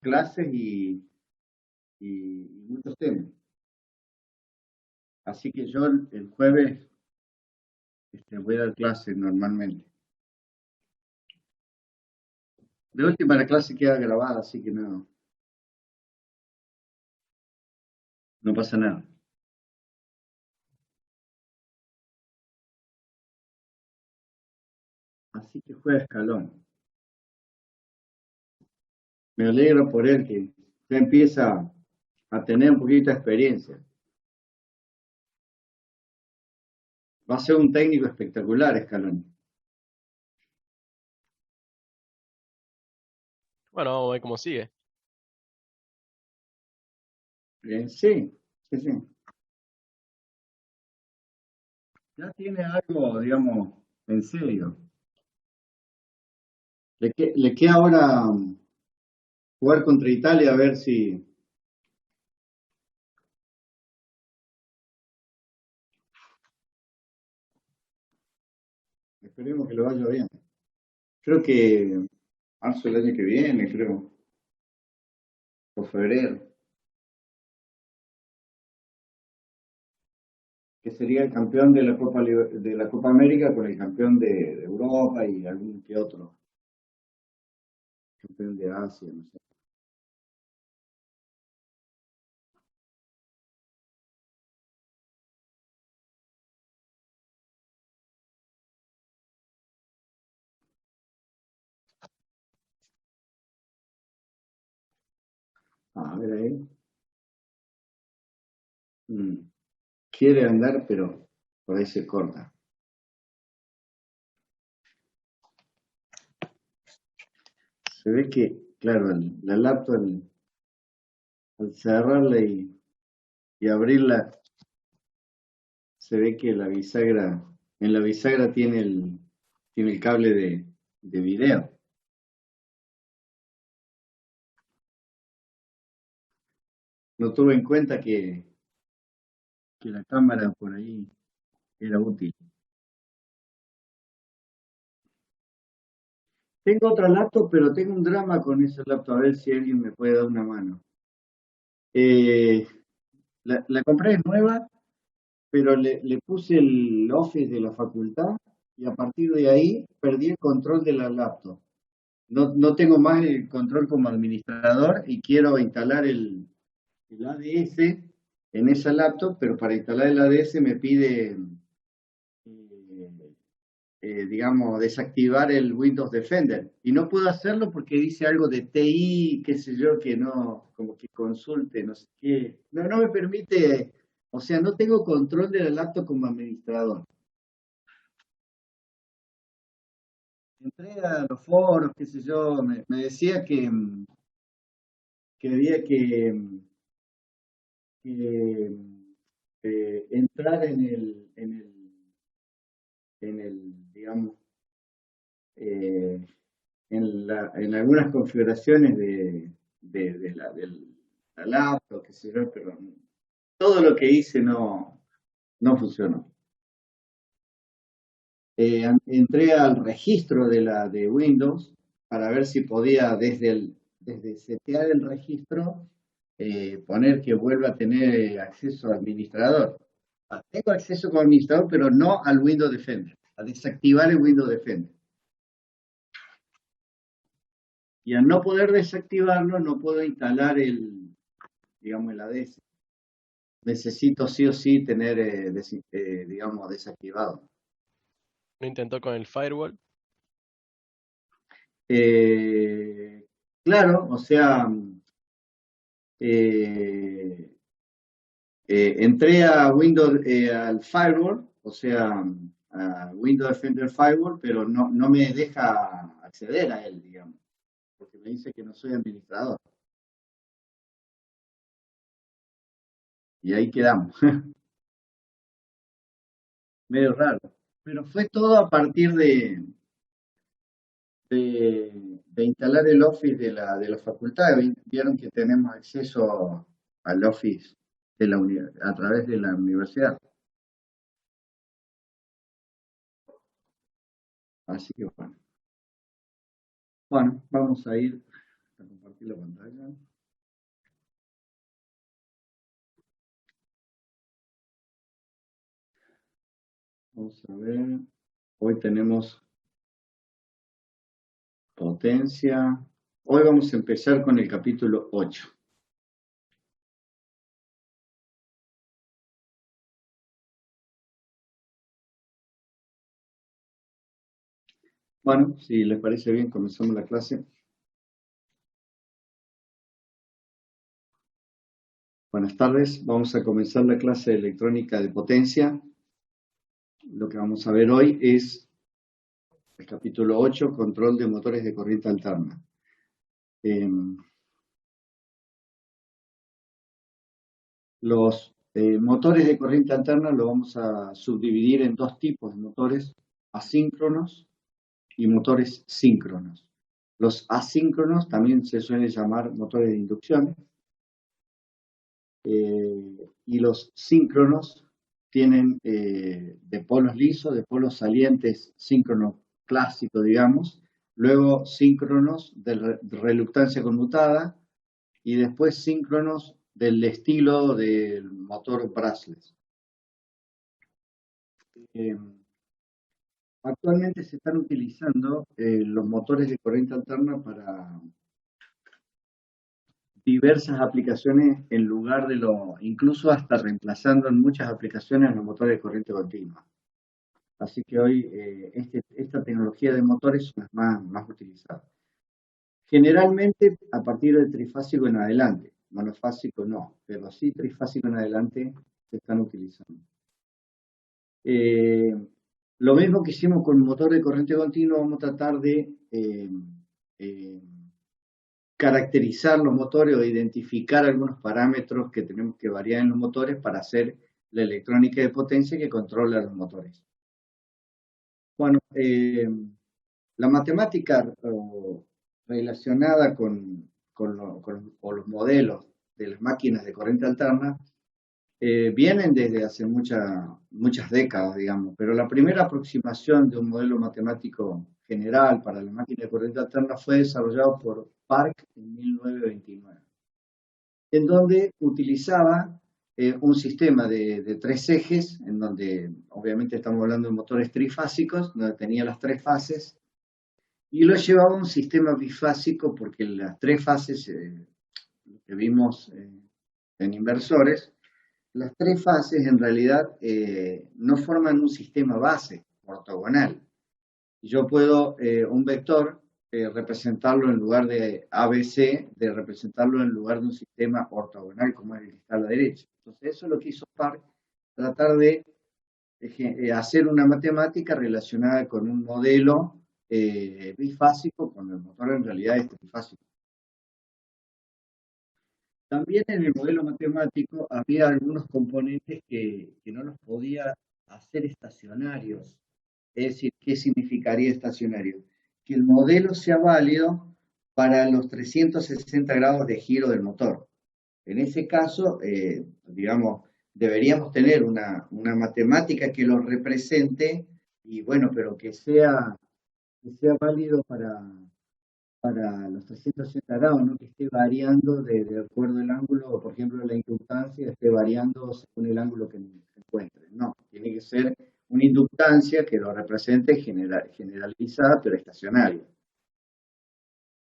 clases y muchos temas. Así que yo el jueves voy a dar clases normalmente. De última la clase queda grabada, así que no pasa nada. Así que juega escalón. Me alegro por él que ya empieza a tener un poquito de experiencia. Va a ser un técnico espectacular, Escalón. Bueno, vamos a ver cómo sigue. Sí, sí, sí. Ya tiene algo, digamos, en serio. Le queda ahora jugar contra Italia a ver si. Esperemos que lo vaya bien. Creo que marzo del año que viene, creo, o febrero, que sería el campeón de la de la Copa América con el campeón de Europa y algún que otro campeón de Asia, no sé. A ver ahí. Mm. Quiere andar, pero por ahí se corta. Se ve que, claro, la laptop al cerrarla y abrirla, se ve que en la bisagra tiene el cable de video. No tuve en cuenta que la cámara por ahí era útil. Tengo otra laptop, pero tengo un drama con esa laptop, a ver si alguien me puede dar una mano. Eh, la compré nueva, pero le puse el Office de la facultad y a partir de ahí perdí el control de la laptop. No tengo más el control como administrador y quiero instalar el ADS en esa laptop, pero para instalar el ADS me pide, eh, digamos, desactivar el Windows Defender. Y no puedo hacerlo porque dice algo de TI, qué sé yo, que no, como que consulte, no sé qué. No me permite, o sea, no tengo control de la laptop como administrador. Entré a los foros, qué sé yo, me decía que había que, entrar digamos, eh, en algunas configuraciones de la laptop, qué sé yo, pero todo lo que hice no funcionó. Entré al registro de Windows para ver si podía desde setear el registro poner que vuelva a tener acceso a administrador. Tengo acceso como administrador, pero no al Windows Defender, a desactivar el Windows Defender. Y al no poder desactivarlo, no puedo instalar digamos, el ADS. Necesito sí o sí tener, digamos, desactivado. Lo intentó con el firewall. Eh, claro, o sea, eh, entré a Windows, al firewall, o sea, a Windows Defender Firewall, pero no me deja acceder a él, digamos, porque me dice que no soy administrador. Y ahí quedamos, medio raro. Pero fue todo a partir de instalar el Office de la facultad. Vieron que tenemos acceso al Office a través de la universidad. Así que bueno. Bueno, vamos a ir a compartir. compartir la pantalla. Vamos a ver. Hoy tenemos potencia. Hoy vamos a empezar con el capítulo 8. Bueno, si les parece bien, comenzamos la clase. Buenas tardes, vamos a comenzar la clase de electrónica de potencia. Lo que vamos a ver hoy es el capítulo 8, control de motores de corriente alterna. Los motores de corriente alterna lo vamos a subdividir en dos tipos de motores, asíncronos y motores síncronos. Los asíncronos también se suelen llamar motores de inducción, y los síncronos tienen de polos lisos, de polos salientes, síncrono clásico, digamos, luego síncronos de reluctancia conmutada y después síncronos del estilo del motor brushless. Actualmente se están utilizando los motores de corriente alterna para diversas aplicaciones en lugar de incluso hasta reemplazando en muchas aplicaciones los motores de corriente continua. Así que hoy esta tecnología de motores es más utilizada. Generalmente a partir del trifásico en adelante, monofásico no, pero sí trifásico en adelante se están utilizando. Lo mismo que hicimos con el motor de corriente continua, vamos a tratar de caracterizar los motores o identificar algunos parámetros que tenemos que variar en los motores para hacer la electrónica de potencia que controla los motores. Bueno, la matemática relacionada con los modelos de las máquinas de corriente alterna vienen desde hace muchas décadas, digamos, pero la primera aproximación de un modelo matemático general para la máquina de corriente alterna fue desarrollado por Park en 1929, en donde utilizaba un sistema de tres ejes, en donde obviamente estamos hablando de motores trifásicos, donde tenía las tres fases, y lo llevaba a un sistema bifásico porque las tres fases que vimos en inversores, las tres fases en realidad no forman un sistema base ortogonal. Yo puedo un vector representarlo en lugar de ABC, de representarlo en lugar de un sistema ortogonal como es el que está a la derecha. Entonces eso es lo que hizo Park, tratar de hacer una matemática relacionada con un modelo bifásico, cuando el motor en realidad es trifásico. También en el modelo matemático había algunos componentes que no los podía hacer estacionarios. Es decir, ¿qué significaría estacionario? Que el modelo sea válido para los 360 grados de giro del motor. En ese caso, digamos, deberíamos tener una matemática que lo represente y bueno, pero que sea válido para los 360 grados, no que esté variando de acuerdo al ángulo, o por ejemplo la inductancia esté variando según el ángulo que encuentre. No, tiene que ser una inductancia que lo represente generalizada, pero estacionaria.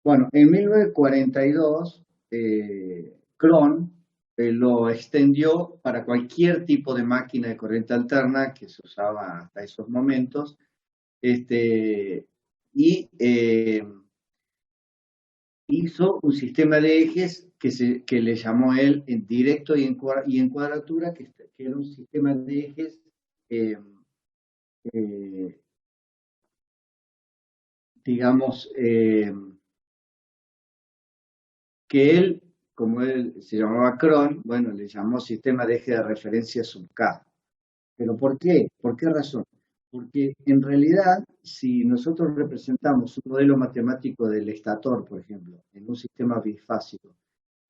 Bueno, en 1942, Cron lo extendió para cualquier tipo de máquina de corriente alterna que se usaba hasta esos momentos, y hizo un sistema de ejes que le llamó él en directo y en cuadratura, que era un sistema de ejes digamos, que él, como él se llamaba Cron, bueno, le llamó sistema de eje de referencia sub K. ¿Pero por qué? ¿Por qué razón? Porque en realidad, si nosotros representamos un modelo matemático del estator, por ejemplo, en un sistema bifásico,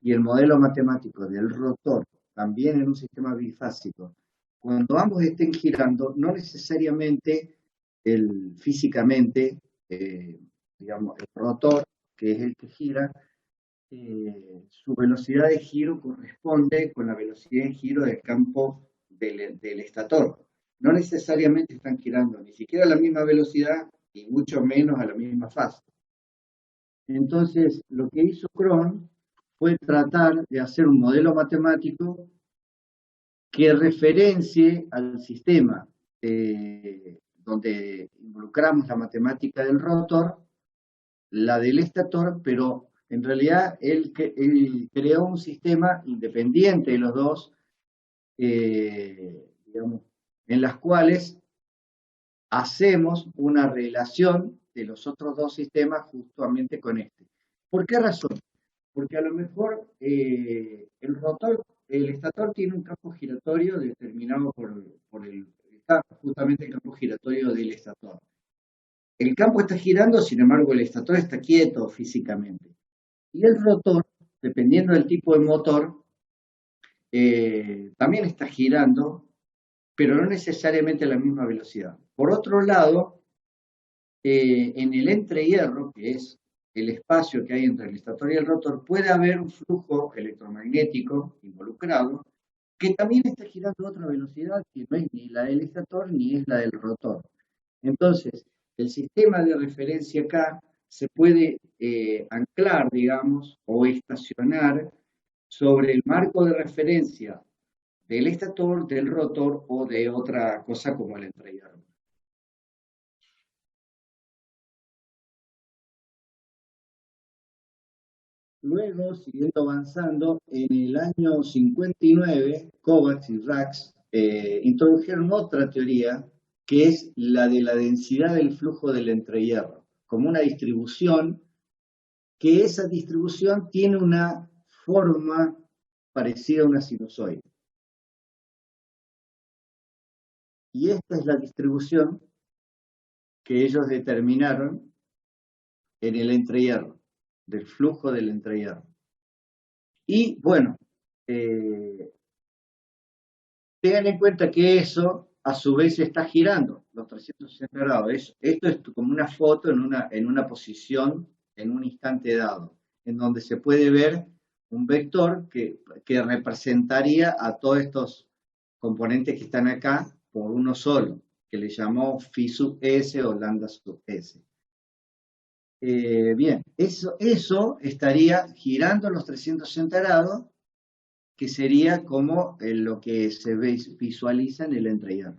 y el modelo matemático del rotor también en un sistema bifásico, cuando ambos estén girando, no necesariamente físicamente, digamos, el rotor, que es el que gira, su velocidad de giro corresponde con la velocidad de giro del campo del estator. No necesariamente están girando ni siquiera a la misma velocidad y mucho menos a la misma fase. Entonces, lo que hizo Cron fue tratar de hacer un modelo matemático que referencie al sistema donde involucramos la matemática del rotor, la del estator, pero en realidad él creó un sistema independiente de los dos, digamos, en las cuales hacemos una relación de los otros dos sistemas justamente con este. ¿Por qué razón? Porque a lo mejor el estator tiene un campo giratorio determinado está justamente el campo giratorio del estator. El campo está girando, sin embargo el estator está quieto físicamente. Y el rotor, dependiendo del tipo de motor, también está girando, pero no necesariamente a la misma velocidad. Por otro lado, en el entrehierro, que es el espacio que hay entre el estator y el rotor, puede haber un flujo electromagnético involucrado que también está girando a otra velocidad que no es ni la del estator ni es la del rotor. Entonces, el sistema de referencia acá se puede anclar, digamos, o estacionar sobre el marco de referencia del estator, del rotor o de otra cosa como el entrehierro. Luego, siguiendo avanzando, en el año 59, Kovacs y Rax introdujeron otra teoría que es la de la densidad del flujo del entrehierro, como una distribución, que esa distribución tiene una forma parecida a una sinusoide. Y esta es la distribución que ellos determinaron en el entrehierro, del flujo del entrehierro. Y bueno, tengan en cuenta que eso a su vez está girando los 360 grados. Esto es como una foto en una posición en un instante dado, en donde se puede ver un vector que representaría a todos estos componentes que están acá por uno solo, que le llamó phi sub s o lambda sub s. Bien, eso estaría girando los 360 grados, que sería como lo que se visualiza en el entrehierro.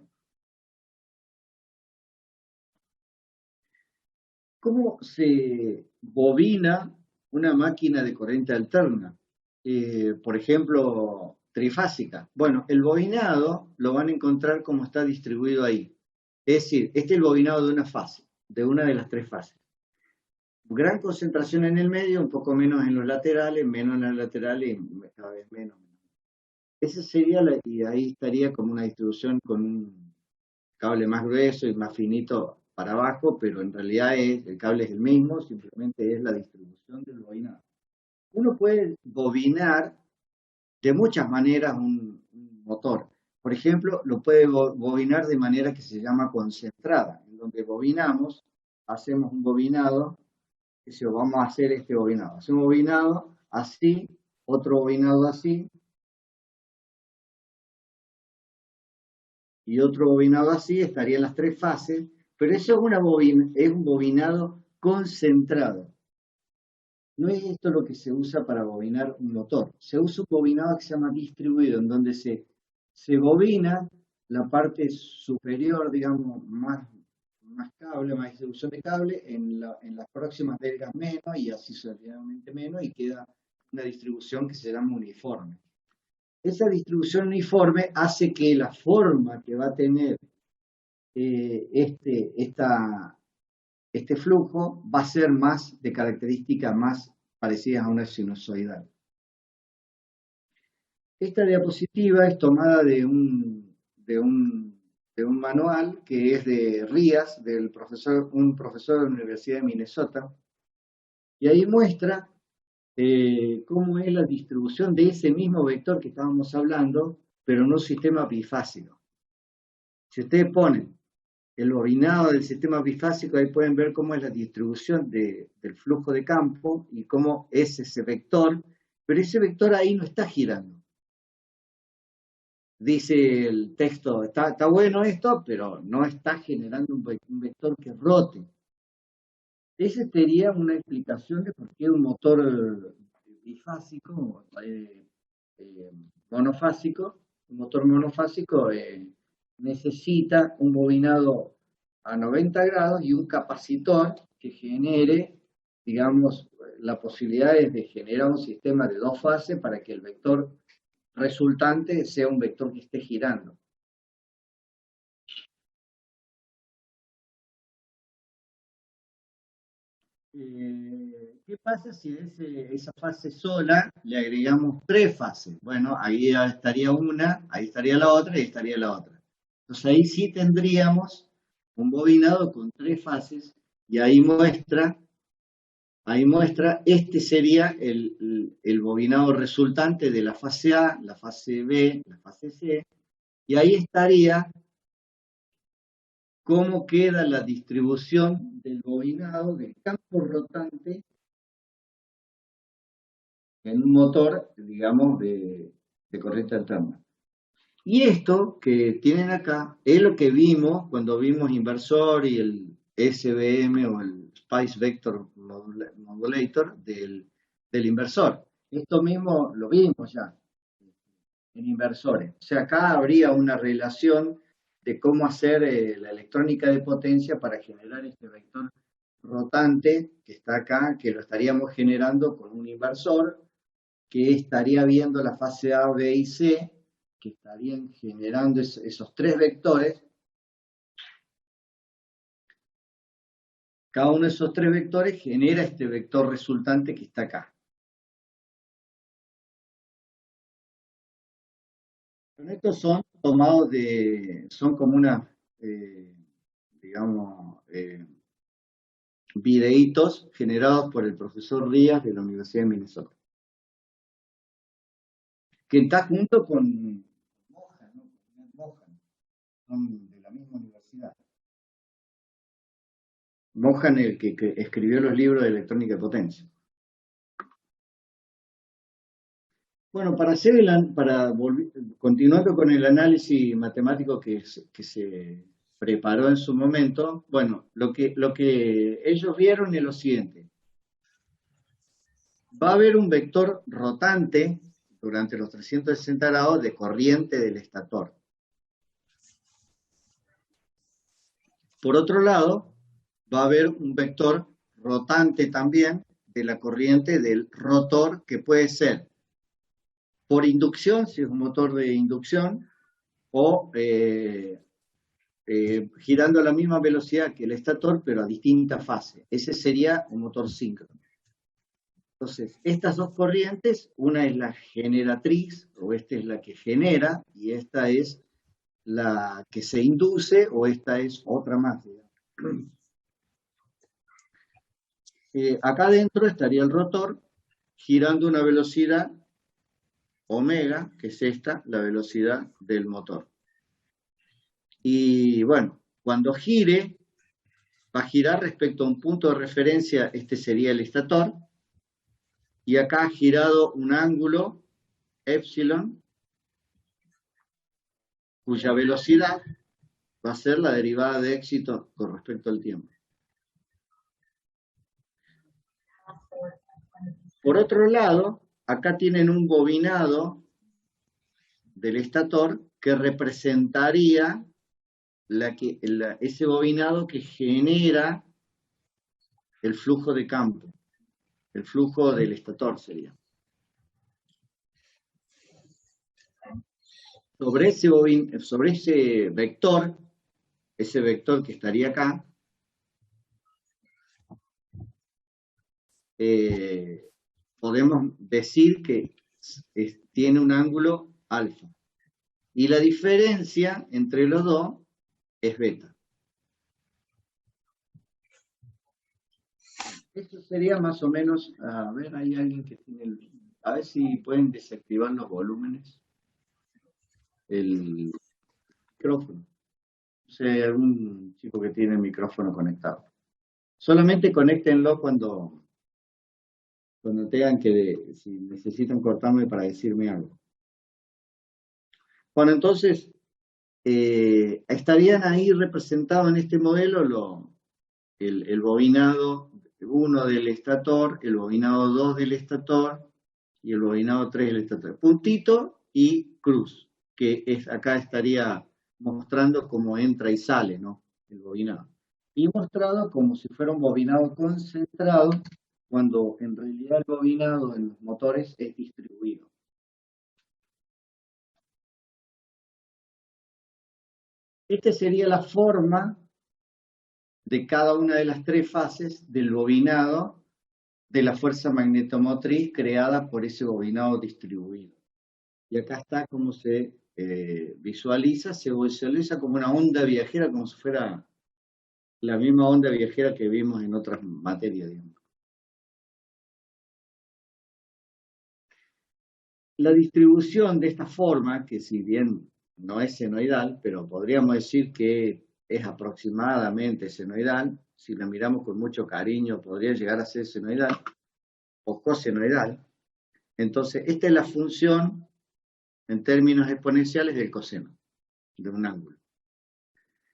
¿Cómo se bobina una máquina de corriente alterna? Por ejemplo, trifásica. Bueno, el bobinado lo van a encontrar como está distribuido ahí. Es decir, este es el bobinado de una fase, de una de las tres fases. Gran concentración en el medio, un poco menos en los laterales, menos en los laterales y cada vez menos. Esa sería y ahí estaría como una distribución con un cable más grueso y más finito para abajo, pero en realidad el cable es el mismo, simplemente es la distribución del bobinado. Uno puede bobinar de muchas maneras un motor. Por ejemplo, lo puede bobinar de manera que se llama concentrada, en donde bobinamos, hacemos un bobinado, vamos a hacer este bobinado. Hacemos un bobinado así, otro bobinado así, y otro bobinado así, estarían las tres fases, pero eso es un bobinado concentrado. No es esto lo que se usa para bobinar un motor. Se usa un bobinado que se llama distribuido, en donde se bobina la parte superior, digamos, más cable, más distribución de cable, en las próximas delgas menos y así sucesivamente menos, y queda una distribución que se llama uniforme. Esa distribución uniforme hace que la forma que va a tener este flujo va a ser más de características más parecidas a una sinusoidal. Esta diapositiva es tomada de un manual que es de Rías, un profesor de la Universidad de Minnesota, y ahí muestra cómo es la distribución de ese mismo vector que estábamos hablando, pero en un sistema bifásico. Si ustedes ponen el bobinado del sistema bifásico, ahí pueden ver cómo es la distribución del flujo de campo y cómo es ese vector, pero ese vector ahí no está girando. Dice el texto, está bueno esto, pero no está generando un vector que rote. Esa sería una explicación de por qué un motor bifásico, monofásico, un motor monofásico necesita un bobinado a 90 grados y un capacitor que genere, digamos, la posibilidad es de generar un sistema de dos fases para que el vector resultante sea un vector que esté girando. ¿Qué pasa si a esa fase sola le agregamos tres fases? Bueno, ahí ya estaría una, ahí estaría la otra y ahí estaría la otra. Entonces ahí sí tendríamos un bobinado con tres fases y ahí muestra, este sería el bobinado resultante de la fase A, la fase B, la fase C, y ahí estaría cómo queda la distribución del bobinado del campo rotante en un motor, digamos, de corriente alterna. Y esto que tienen acá es lo que vimos cuando vimos inversor y el SVM o el Spice Vector Modulator del inversor. Esto mismo lo vimos ya en inversores. O sea, acá habría una relación de cómo hacer la electrónica de potencia para generar este vector rotante que está acá, que lo estaríamos generando con un inversor que estaría viendo la fase A, B y C, que estarían generando esos tres vectores. Cada uno de esos tres vectores genera este vector resultante que está acá. Estos son tomados son como una, digamos, videitos generados por el profesor Rías de la Universidad de Minnesota, que está junto con Mohan, ¿no? Mohan, son de la misma universidad. Mohan, el que escribió los libros de electrónica de potencia. Bueno, continuando con el análisis matemático que se preparó en su momento, bueno, lo que ellos vieron es lo siguiente. Va a haber un vector rotante durante los 360 grados de corriente del estator. Por otro lado, va a haber un vector rotante también de la corriente del rotor, que puede ser por inducción, si es un motor de inducción, o girando a la misma velocidad que el estator, pero a distinta fase. Ese sería un motor síncrono. Entonces, estas dos corrientes, una es la generatriz, o esta es la que genera, y esta es la que se induce, o esta es otra más. Acá adentro estaría el rotor girando a una velocidad omega, que es esta, la velocidad del motor. Y bueno, cuando gire, va a girar respecto a un punto de referencia, este sería el estator, y acá ha girado un ángulo, epsilon, cuya velocidad va a ser la derivada de éxito con respecto al tiempo. Por otro lado, acá tienen un bobinado del estator que representaría ese bobinado que genera el flujo de campo, el flujo del estator sería. Sobre ese vector que estaría acá, podemos decir que tiene un ángulo alfa. Y la diferencia entre los dos es beta. Esto sería más o menos, a ver, hay alguien que tiene a ver si pueden desactivar los volúmenes, el micrófono. No sé, algún chico que tiene el micrófono conectado. Solamente conéctenlo cuando tengan si necesitan cortarme para decirme algo. Bueno, entonces, estarían ahí representados en este modelo el bobinado 1 del estator, el bobinado 2 del estator y el bobinado 3 del estator. Puntito y cruz, que acá estaría mostrando cómo entra y sale, ¿no? El bobinado. Y mostrado como si fuera un bobinado concentrado, cuando en realidad el bobinado en los motores es distribuido. Esta sería la forma de cada una de las tres fases del bobinado de la fuerza magnetomotriz creada por ese bobinado distribuido. Y acá está cómo se visualiza, se visualiza como una onda viajera, como si fuera la misma onda viajera que vimos en otras materias, digamos. La distribución de esta forma, que si bien no es senoidal, pero podríamos decir que es aproximadamente senoidal, si la miramos con mucho cariño podría llegar a ser senoidal o cosenoidal. Entonces, esta es la función en términos exponenciales del coseno de un ángulo.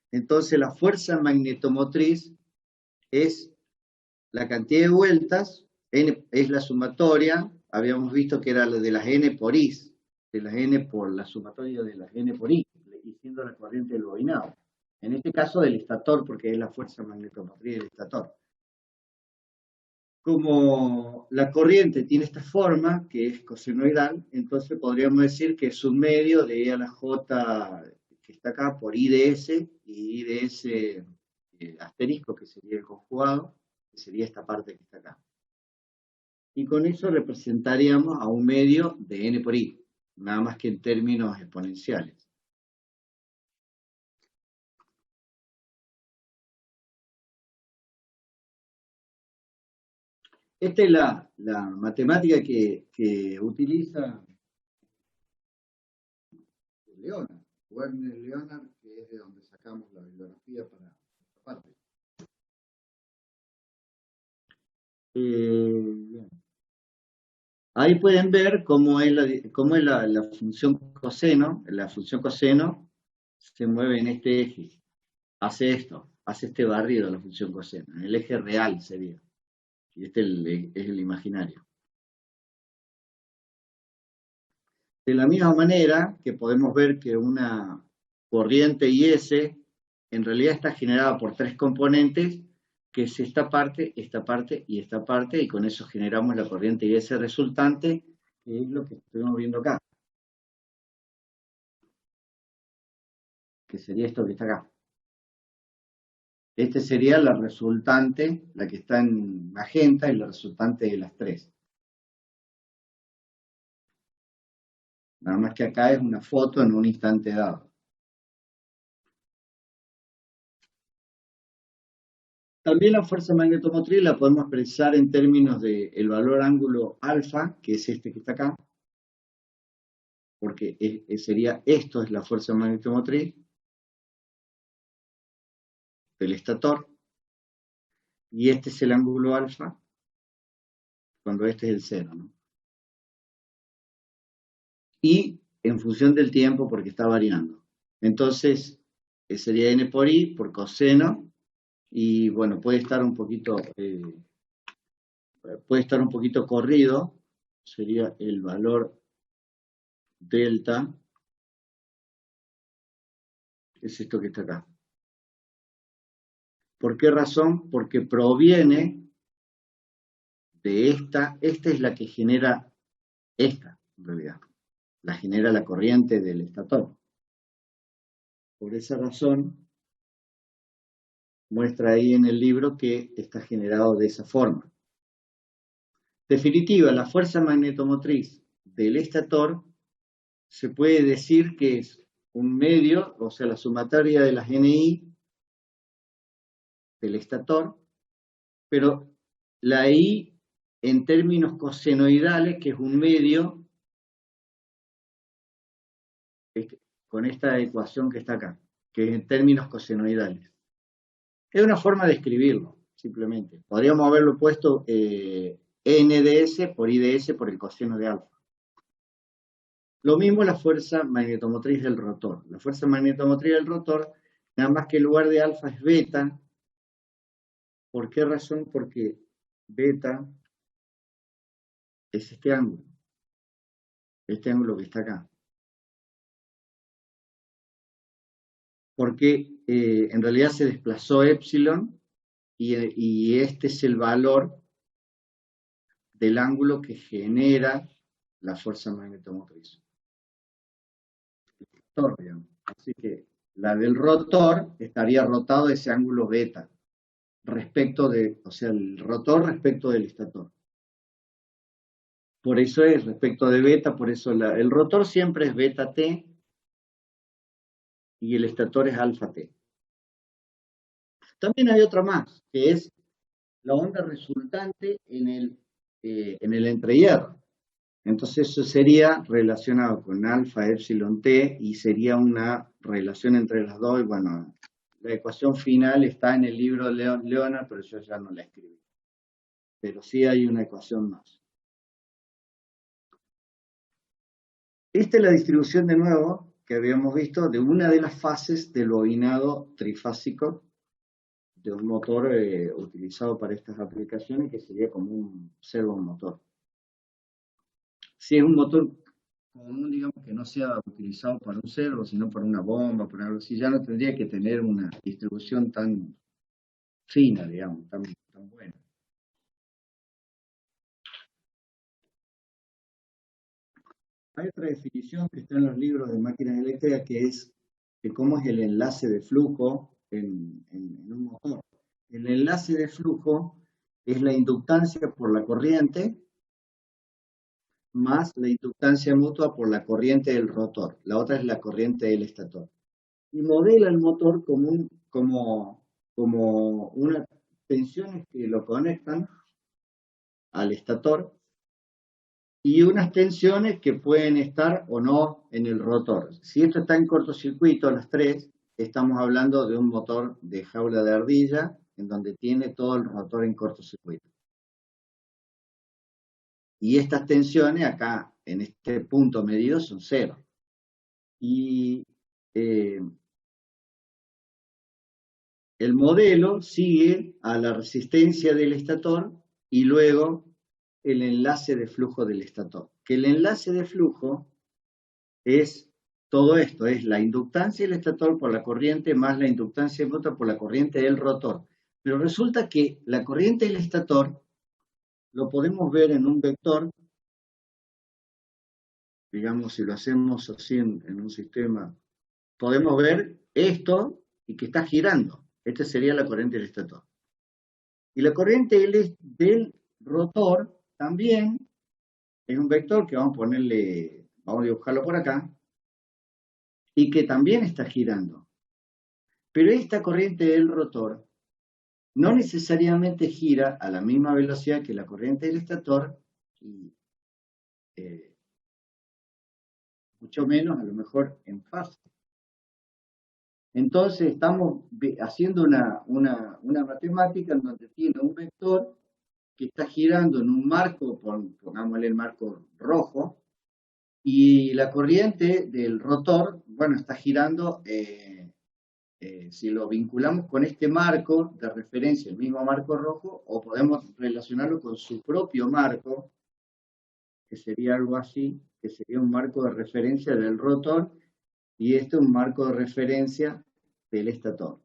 Entonces, la fuerza magnetomotriz es la cantidad de vueltas, n es la sumatoria, habíamos visto que era la de las n por i, de las n por la sumatoria de las n por i, y siendo la corriente del bobinado. En este caso del estator, porque es la fuerza magnetomotriz del estator. Como la corriente tiene esta forma, que es cosenoidal, entonces podríamos decir que es un medio de E a la J, que está acá, por I de S, y I de S asterisco, que sería el conjugado, que sería esta parte que está acá. Y con eso representaríamos a un medio de N por I, nada más que en términos exponenciales. Esta es la matemática que utiliza Leonard, Werner Leonard, que es de donde sacamos la bibliografía para esta parte. Bien. Ahí pueden ver cómo es la función coseno. La función coseno se mueve en este eje. Hace esto, hace este barrido la función coseno. En el eje real sería. Y este es el imaginario. De la misma manera que podemos ver que una corriente IS en realidad está generada por tres componentes, que es esta parte y esta parte, y con eso generamos la corriente IS resultante, que es lo que estamos viendo acá. Que sería esto que está acá. Este sería la resultante, la que está en magenta, y la resultante de las tres. Nada más que acá es una foto en un instante dado. También la fuerza magnetomotriz la podemos expresar en términos del valor ángulo alfa, que es este que está acá, porque sería esto es la fuerza magnetomotriz del estator, y este es el ángulo alfa, cuando este es el cero, ¿no? Y en función del tiempo, porque está variando. Entonces, sería n por i por coseno, y bueno, puede estar un poquito corrido, sería el valor delta, es esto que está acá. ¿Por qué razón? Porque proviene de esta es la que genera esta, en realidad, la genera la corriente del estator. Por esa razón, muestra ahí en el libro que está generado de esa forma. Definitiva, la fuerza magnetomotriz del estator se puede decir que es un medio, o sea, la sumatoria de las NI del estator, pero la I en términos cosenoidales, que es un medio, con esta ecuación que está acá, que es en términos cosenoidales. Es una forma de escribirlo, simplemente. Podríamos haberlo puesto NDS por IDS por el coseno de alfa. Lo mismo la fuerza magnetomotriz del rotor. La fuerza magnetomotriz del rotor, nada más que en lugar de alfa es beta. ¿Por qué razón? Porque beta es este ángulo que está acá. Porque en realidad se desplazó epsilon y este es el valor del ángulo que genera la fuerza magnetomotriz. Así que la del rotor estaría rotado ese ángulo beta respecto de, o sea, el rotor respecto del estator. Por eso es respecto de beta, por eso el rotor siempre es beta t y el estator es alfa t. También hay otra más, que es la onda resultante en el entrehierro. Entonces eso sería relacionado con alfa epsilon t y sería una relación entre las dos. Y bueno, la ecuación final está en el libro de Leonard, pero yo ya no la escribí. Pero sí hay una ecuación más. Esta es la distribución de nuevo que habíamos visto de una de las fases del bobinado trifásico de un motor utilizado para estas aplicaciones, que sería como un servomotor. Si es un motor común, digamos, que no sea utilizado para un servo, sino para una bomba, para algo así, ya no tendría que tener una distribución tan fina, digamos, tan buena. Hay otra definición que está en los libros de máquinas eléctricas, que es que cómo es el enlace de flujo en un motor. El enlace de flujo es la inductancia por la corriente más la inductancia mutua por la corriente del rotor. La otra es la corriente del estator. Y modela el motor como unas tensiones que lo conectan al estator y unas tensiones que pueden estar o no en el rotor. Si esto está en cortocircuito, las tres, estamos hablando de un motor de jaula de ardilla en donde tiene todo el rotor en cortocircuito. Y estas tensiones acá, en este punto medido, son cero. Y el modelo sigue a la resistencia del estator y luego el enlace de flujo del estator. Que el enlace de flujo es todo esto, es la inductancia del estator por la corriente más la inductancia mutua por la corriente del rotor. Pero resulta que la corriente del estator lo podemos ver en un vector, digamos, si lo hacemos así en un sistema, podemos ver esto y que está girando. Esta sería la corriente del estator. Y la corriente del rotor también es un vector que vamos a dibujarlo por acá, y que también está girando. Pero esta corriente del rotor no necesariamente gira a la misma velocidad que la corriente del estator, y mucho menos a lo mejor en fase. Entonces estamos haciendo una matemática en donde tiene un vector que está girando en un marco, pongámosle el marco rojo, y la corriente del rotor, bueno, está girando, si lo vinculamos con este marco de referencia, el mismo marco rojo, o podemos relacionarlo con su propio marco, que sería algo así, que sería un marco de referencia del rotor, y este un marco de referencia del estator.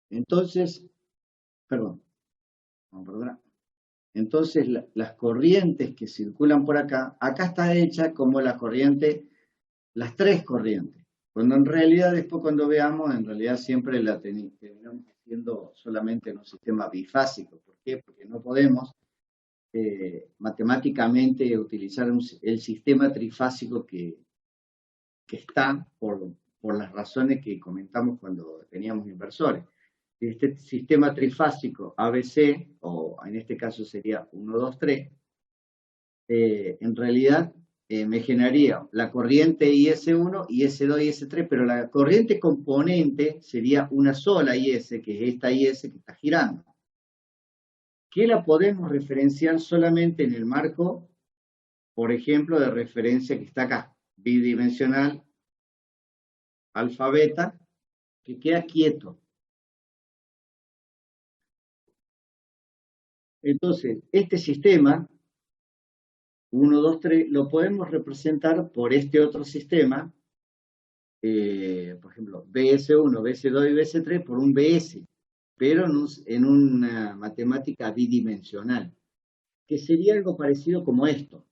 Entonces, perdón, entonces las corrientes que circulan por acá está hecha como la corriente, las tres corrientes, cuando en realidad después cuando veamos, en realidad siempre la terminamos haciendo solamente en un sistema bifásico. ¿Por qué? Porque no podemos matemáticamente utilizar el sistema trifásico que está por las razones que comentamos cuando teníamos inversores. este sistema trifásico ABC, o en este caso sería 1, 2, 3, en realidad me generaría la corriente IS1, IS2 y IS3, pero la corriente componente sería una sola IS, que es esta IS que está girando, que la podemos referenciar solamente en el marco, por ejemplo, de referencia que está acá, bidimensional, alfa, beta, que queda quieto. Entonces, este sistema 1, 2, 3, lo podemos representar por este otro sistema, por ejemplo, BS1, BS2 y BS3 por un BS, pero en una matemática bidimensional, que sería algo parecido como esto.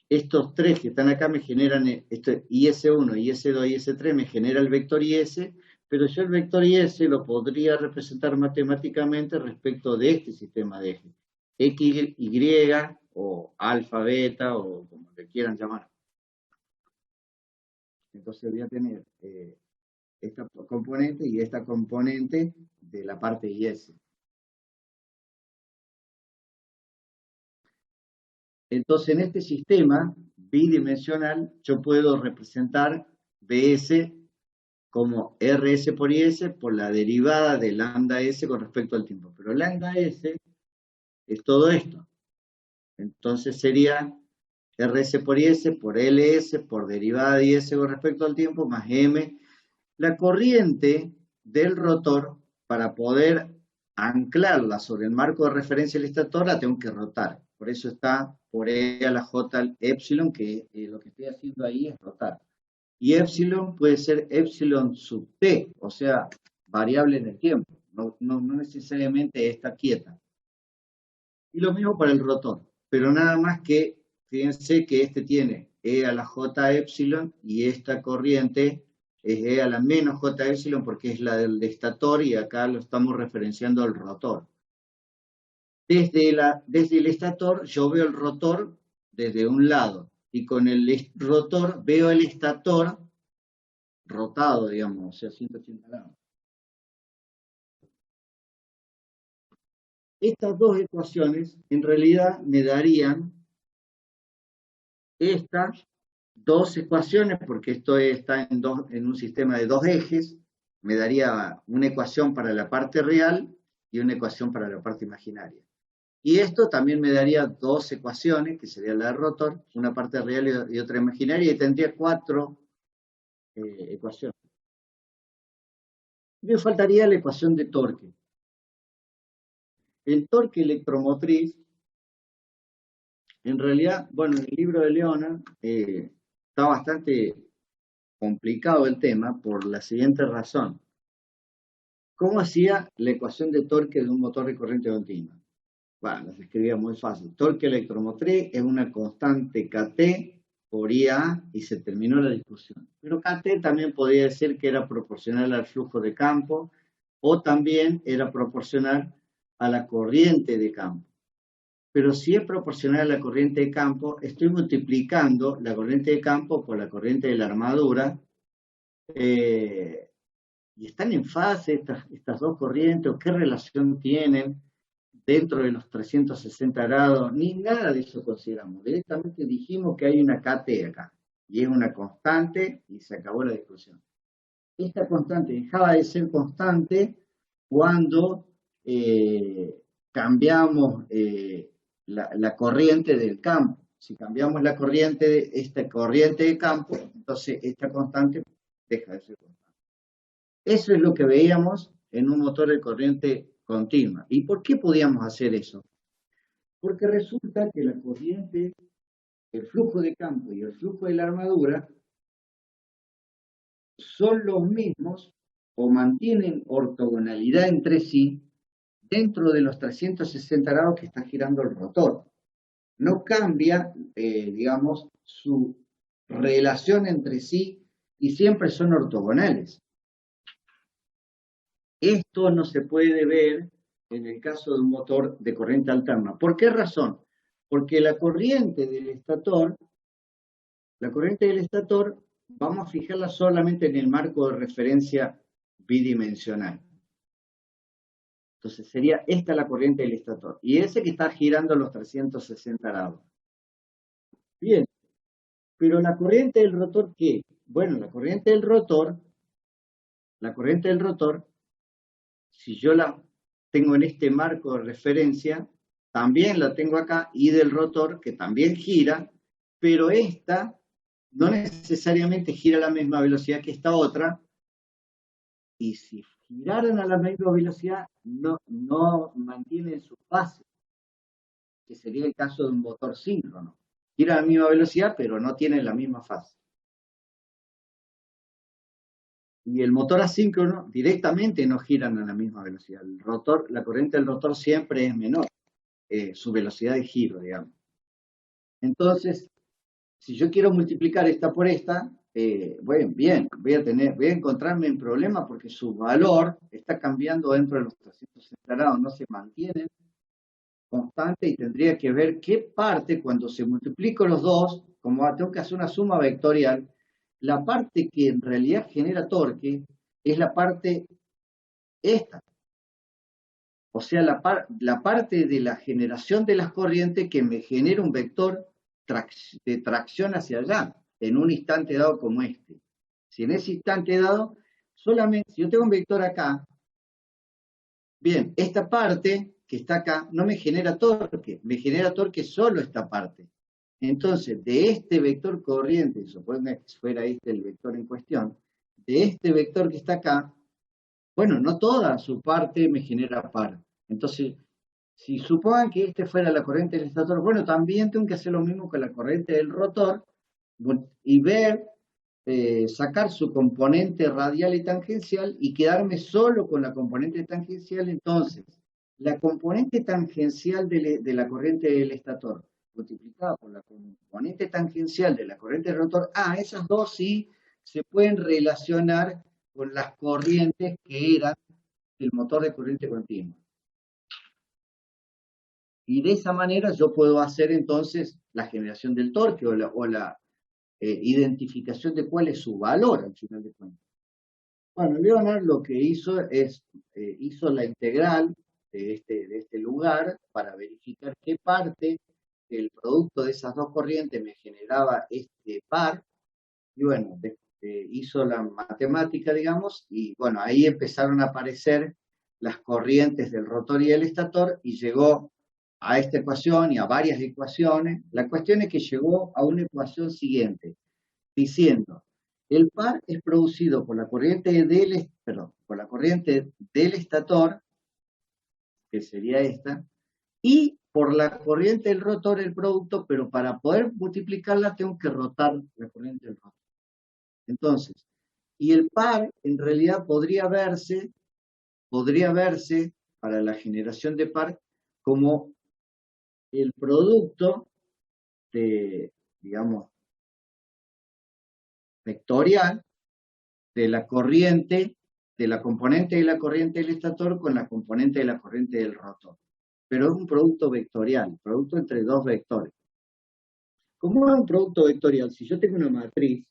Estos tres que están acá me generan, esto, IS1, IS2 y IS3 me genera el vector IS, pero yo el vector IS lo podría representar matemáticamente respecto de este sistema de ejes. X, Y, o alfa, beta, o como le quieran llamar. Entonces voy a tener esta componente y esta componente de la parte IS. Entonces en este sistema bidimensional yo puedo representar BS como RS por IS por la derivada de lambda S con respecto al tiempo. Pero lambda S es todo esto. Entonces sería RS por IS por LS por derivada de IS con respecto al tiempo más M. La corriente del rotor, para poder anclarla sobre el marco de referencia del estator, la tengo que rotar. Por eso está por E a la J epsilon, que lo que estoy haciendo ahí es rotar. Y epsilon puede ser epsilon sub t, o sea, variable en el tiempo. No necesariamente está quieta. Y lo mismo para el rotor, pero nada más que, fíjense que este tiene E a la J epsilon y esta corriente es E a la menos J epsilon porque es la del estator y acá lo estamos referenciando al rotor. Desde el estator yo veo el rotor desde un lado y con el rotor veo el estator rotado, digamos, o sea, 180 grados. Estas dos ecuaciones en realidad me darían estas dos ecuaciones, porque esto está en un sistema de dos ejes, me daría una ecuación para la parte real y una ecuación para la parte imaginaria. Y esto también me daría dos ecuaciones, que sería la del rotor, una parte real y otra imaginaria, y tendría cuatro ecuaciones. Me faltaría la ecuación de torque. El torque electromotriz, en realidad, bueno, en el libro de Leona está bastante complicado el tema por la siguiente razón. ¿Cómo hacía la ecuación de torque de un motor de corriente continua? Bueno, las escribía muy fácil. Torque electromotriz es una constante Kt por IA y se terminó la discusión. Pero Kt también podía decir que era proporcional al flujo de campo o también era proporcional a la corriente de campo. Pero si es proporcional a la corriente de campo, estoy multiplicando la corriente de campo por la corriente de la armadura y están en fase estas dos corrientes o qué relación tienen dentro de los 360 grados, ni nada de eso consideramos. Directamente dijimos que hay una KT acá y es una constante y se acabó la discusión. Esta constante dejaba de ser constante cuando cambiamos la corriente del campo. Si cambiamos la corriente, esta corriente de campo, entonces esta constante deja de ser constante. Eso es lo que veíamos en un motor de corriente continua. ¿Y por qué podíamos hacer eso? Porque resulta que la corriente, el flujo de campo y el flujo de la armadura son los mismos o mantienen ortogonalidad entre sí dentro de los 360 grados que está girando el rotor. No cambia, digamos, su relación entre sí y siempre son ortogonales. Esto no se puede ver en el caso de un motor de corriente alterna. ¿Por qué razón? Porque la corriente del estator vamos a fijarla solamente en el marco de referencia bidimensional. Entonces sería esta la corriente del estator. Y ese que está girando los 360 grados. Bien, pero la corriente del rotor, ¿qué? Bueno, la corriente del rotor, si yo la tengo en este marco de referencia, también la tengo acá, y del rotor, que también gira, pero esta no necesariamente gira a la misma velocidad que esta otra, y si giraran a la misma velocidad, no mantienen su fase, que sería el caso de un motor síncrono. Gira a la misma velocidad, pero no tienen la misma fase. Y el motor asíncrono directamente no giran a la misma velocidad. El rotor, la corriente del rotor siempre es menor, su velocidad de giro, digamos. Entonces, si yo quiero multiplicar esta por esta, bueno, bien, voy a encontrarme en problemas porque su valor está cambiando dentro de los 360 grados, no se mantiene constante y tendría que ver qué parte, cuando se multiplican los dos, como tengo que hacer una suma vectorial, la parte que en realidad genera torque es la parte esta. O sea, la parte de la generación de las corrientes que me genera un vector de tracción hacia allá, en un instante dado como este. Si en ese instante dado, solamente, si yo tengo un vector acá, bien, esta parte que está acá no me genera torque, me genera torque solo esta parte. Entonces, de este vector corriente, suponga que fuera este el vector en cuestión, de este vector que está acá, bueno, no toda su parte me genera par. Entonces, si supongan que este fuera la corriente del estator, bueno, también tengo que hacer lo mismo con la corriente del rotor y ver, sacar su componente radial y tangencial y quedarme solo con la componente tangencial. Entonces, la componente tangencial de la corriente del estator multiplicada por la componente tangencial de la corriente del rotor, esas dos sí se pueden relacionar con las corrientes que eran el motor de corriente continua. Y de esa manera yo puedo hacer entonces la generación del torque o la identificación de cuál es su valor al final de cuentas. Bueno, Leonard lo que hizo es, hizo la integral de este lugar para verificar qué parte del producto de esas dos corrientes me generaba este par, y bueno, hizo la matemática, digamos, y bueno, ahí empezaron a aparecer las corrientes del rotor y del estator, y llegó a esta ecuación y a varias ecuaciones. La cuestión es que llegó a una ecuación siguiente, diciendo, el par es producido por la corriente por la corriente del estator, que sería esta, y por la corriente del rotor el producto, pero para poder multiplicarla tengo que rotar la corriente del rotor. Entonces, y el par en realidad podría verse para la generación de par como el producto de, digamos, vectorial de la corriente, de la componente de la corriente del estator con la componente de la corriente del rotor. Pero es un producto vectorial, producto entre dos vectores. ¿Cómo es un producto vectorial? Si yo tengo una matriz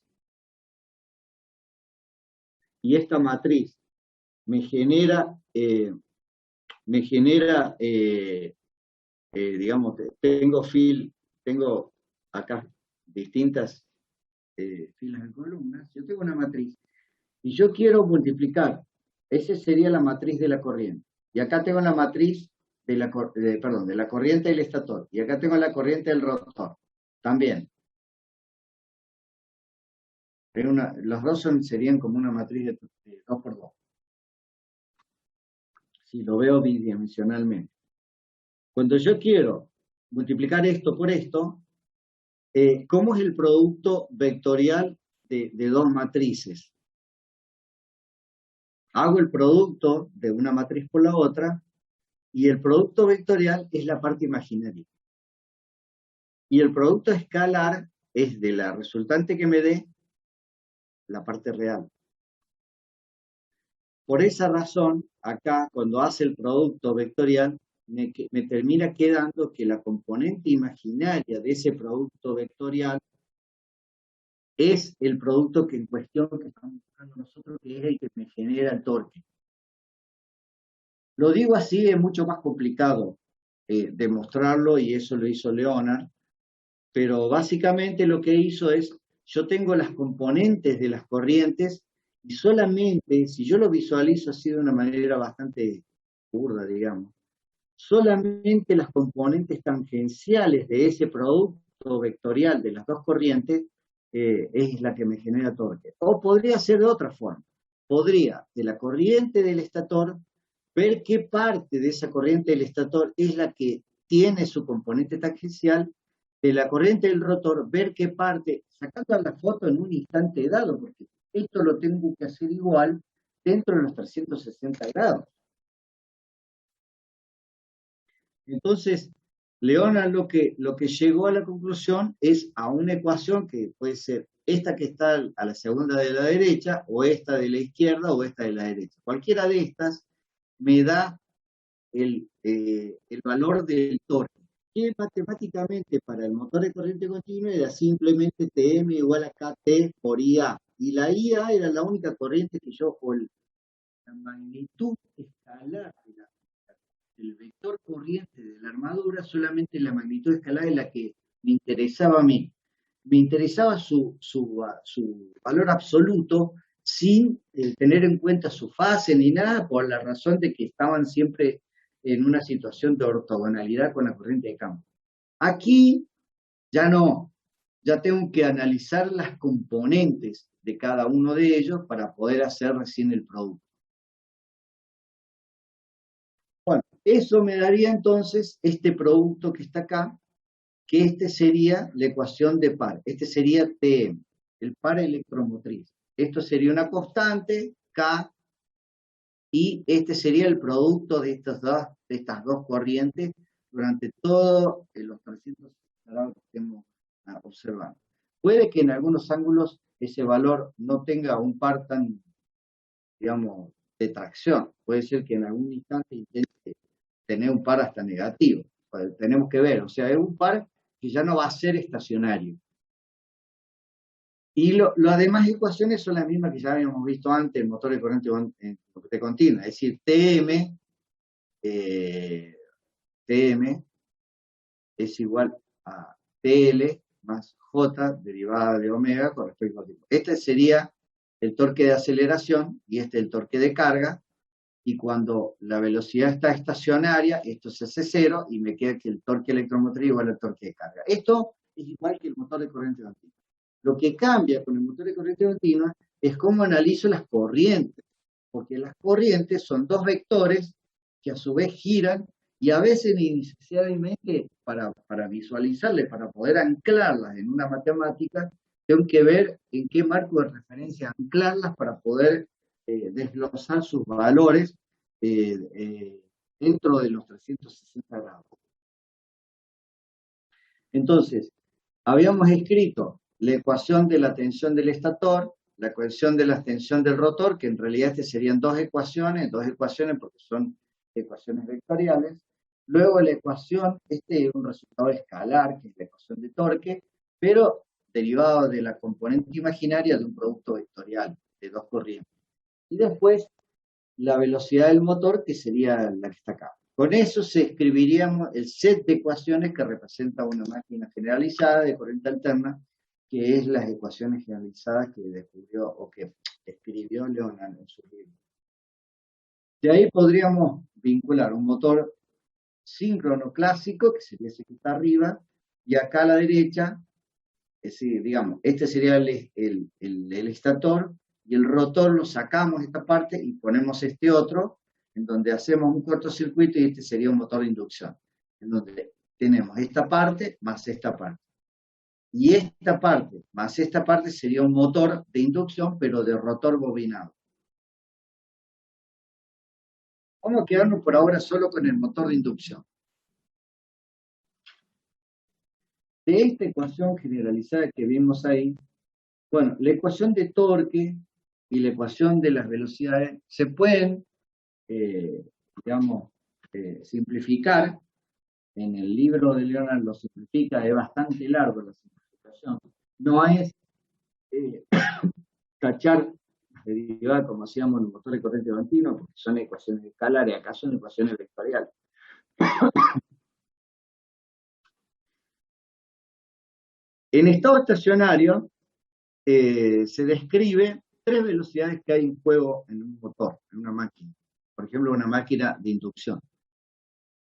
y esta matriz me genera, digamos, tengo acá distintas filas de columnas, yo tengo una matriz y yo quiero multiplicar, esa sería la matriz de la corriente. Y acá tengo la matriz de la corriente del estator. Y acá tengo la corriente del rotor. También. Los dos serían como una matriz de 2 por 2. Si lo veo bidimensionalmente. Cuando yo quiero multiplicar esto por esto, ¿cómo es el producto vectorial de dos matrices? Hago el producto de una matriz por la otra, y el producto vectorial es la parte imaginaria. Y el producto escalar es de la resultante que me dé la parte real. Por esa razón, acá, cuando hace el producto vectorial, me termina quedando que la componente imaginaria de ese producto vectorial es el producto que en cuestión que estamos buscando nosotros, que es el que me genera el torque. Lo digo así, es mucho más complicado demostrarlo y eso lo hizo Leonard, pero básicamente lo que hizo es, yo tengo las componentes de las corrientes y solamente, si yo lo visualizo así de una manera bastante burda, digamos, solamente las componentes tangenciales de ese producto vectorial de las dos corrientes es la que me genera torque. O podría ser de otra forma. Podría, de la corriente del estator, ver qué parte de esa corriente del estator es la que tiene su componente tangencial, de la corriente del rotor, ver qué parte, sacando la foto en un instante dado, porque esto lo tengo que hacer igual dentro de los 360 grados. Entonces, Leonard lo que llegó a la conclusión es a una ecuación que puede ser esta que está a la segunda de la derecha, o esta de la izquierda, o esta de la derecha. Cualquiera de estas me da el valor del torque, que matemáticamente para el motor de corriente continua era simplemente Tm igual a Kt por Ia. Y la Ia era la única corriente que yo, o la magnitud escalar del vector corriente de la armadura, solamente la magnitud escalar es la que me interesaba a mí. Me interesaba su valor absoluto sin tener en cuenta su fase ni nada, por la razón de que estaban siempre en una situación de ortogonalidad con la corriente de campo. Aquí ya no, ya tengo que analizar las componentes de cada uno de ellos para poder hacer recién el producto. Bueno, eso me daría entonces este producto que está acá, que este sería la ecuación de par. Este sería Tm, el par electromotriz. Esto sería una constante, K, y este sería el producto de estas dos corrientes durante todos los 360 grados que estemos observando. Puede que en algunos ángulos ese valor no tenga un par tan, digamos, de tracción. Puede ser que en algún instante intente tener un par hasta negativo. Tenemos que ver, o sea, es un par que ya no va a ser estacionario. Y las demás ecuaciones son las mismas que ya habíamos visto antes, el motor de corriente continua, es decir, Tm es igual a TL más J derivada de omega con respecto a tiempo. Este sería el torque de aceleración y este el torque de carga, y cuando la velocidad está estacionaria, esto se hace cero y me queda que el torque electromotriz igual al torque de carga. Esto es igual que el motor de corriente continua. Lo que cambia con el motor de corriente continua es cómo analizo las corrientes, porque las corrientes son dos vectores que a su vez giran y a veces necesariamente para visualizarlas, para poder anclarlas en una matemática, tengo que ver en qué marco de referencia anclarlas para poder desglosar sus valores dentro de los 360 grados. Entonces, habíamos escrito la ecuación de la tensión del estator, la ecuación de la tensión del rotor, que en realidad serían dos ecuaciones porque son ecuaciones vectoriales. Luego la ecuación, este es un resultado escalar, que es la ecuación de torque, pero derivado de la componente imaginaria de un producto vectorial de dos corrientes. Y después la velocidad del motor, que sería la que está acá. Con eso se escribiríamos el set de ecuaciones que representa una máquina generalizada de corriente alterna, que es las ecuaciones generalizadas que descubrió o que escribió Leonard en su libro. De ahí podríamos vincular un motor síncrono clásico, que sería ese que está arriba, y acá a la derecha, es decir, digamos, este sería el estator, y el rotor lo sacamos esta parte y ponemos este otro, en donde hacemos un cortocircuito, y este sería un motor de inducción, en donde tenemos esta parte más esta parte. Y esta parte más esta parte sería un motor de inducción, pero de rotor bobinado. Vamos a quedarnos por ahora solo con el motor de inducción. De esta ecuación generalizada que vimos ahí, bueno, la ecuación de torque y la ecuación de las velocidades se pueden, digamos, simplificar. En el libro de Leonard lo simplifica, es bastante largo la simplificación. No es cachar derivada como hacíamos en el motor de corriente continua, porque son ecuaciones escalares, acá son ecuaciones vectoriales. En estado estacionario se describe tres velocidades que hay en juego en un motor, en una máquina. Por ejemplo, una máquina de inducción.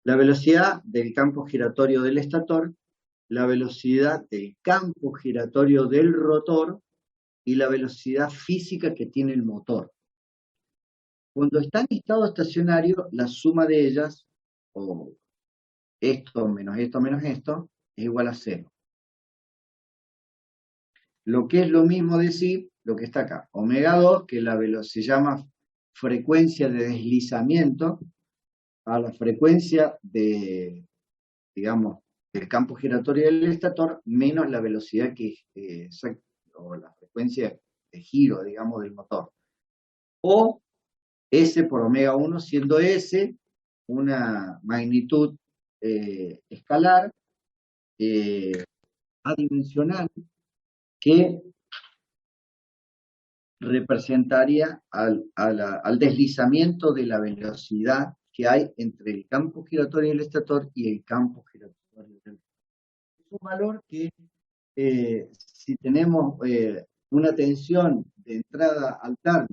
La velocidad del campo giratorio del estator, la velocidad del campo giratorio del rotor y la velocidad física que tiene el motor. Cuando está en estado estacionario, la suma de ellas, o esto menos esto menos esto, es igual a cero. Lo que es lo mismo decir lo que está acá. Omega 2, que se llama frecuencia de deslizamiento, a la frecuencia de, digamos, del campo giratorio del estator, menos la velocidad o la frecuencia de giro, digamos, del motor. O S por omega 1, siendo S una magnitud escalar adimensional que representaría al deslizamiento de la velocidad que hay entre el campo giratorio del estator y el campo giratorio del rotor. Es un valor que si tenemos una tensión de entrada alterna,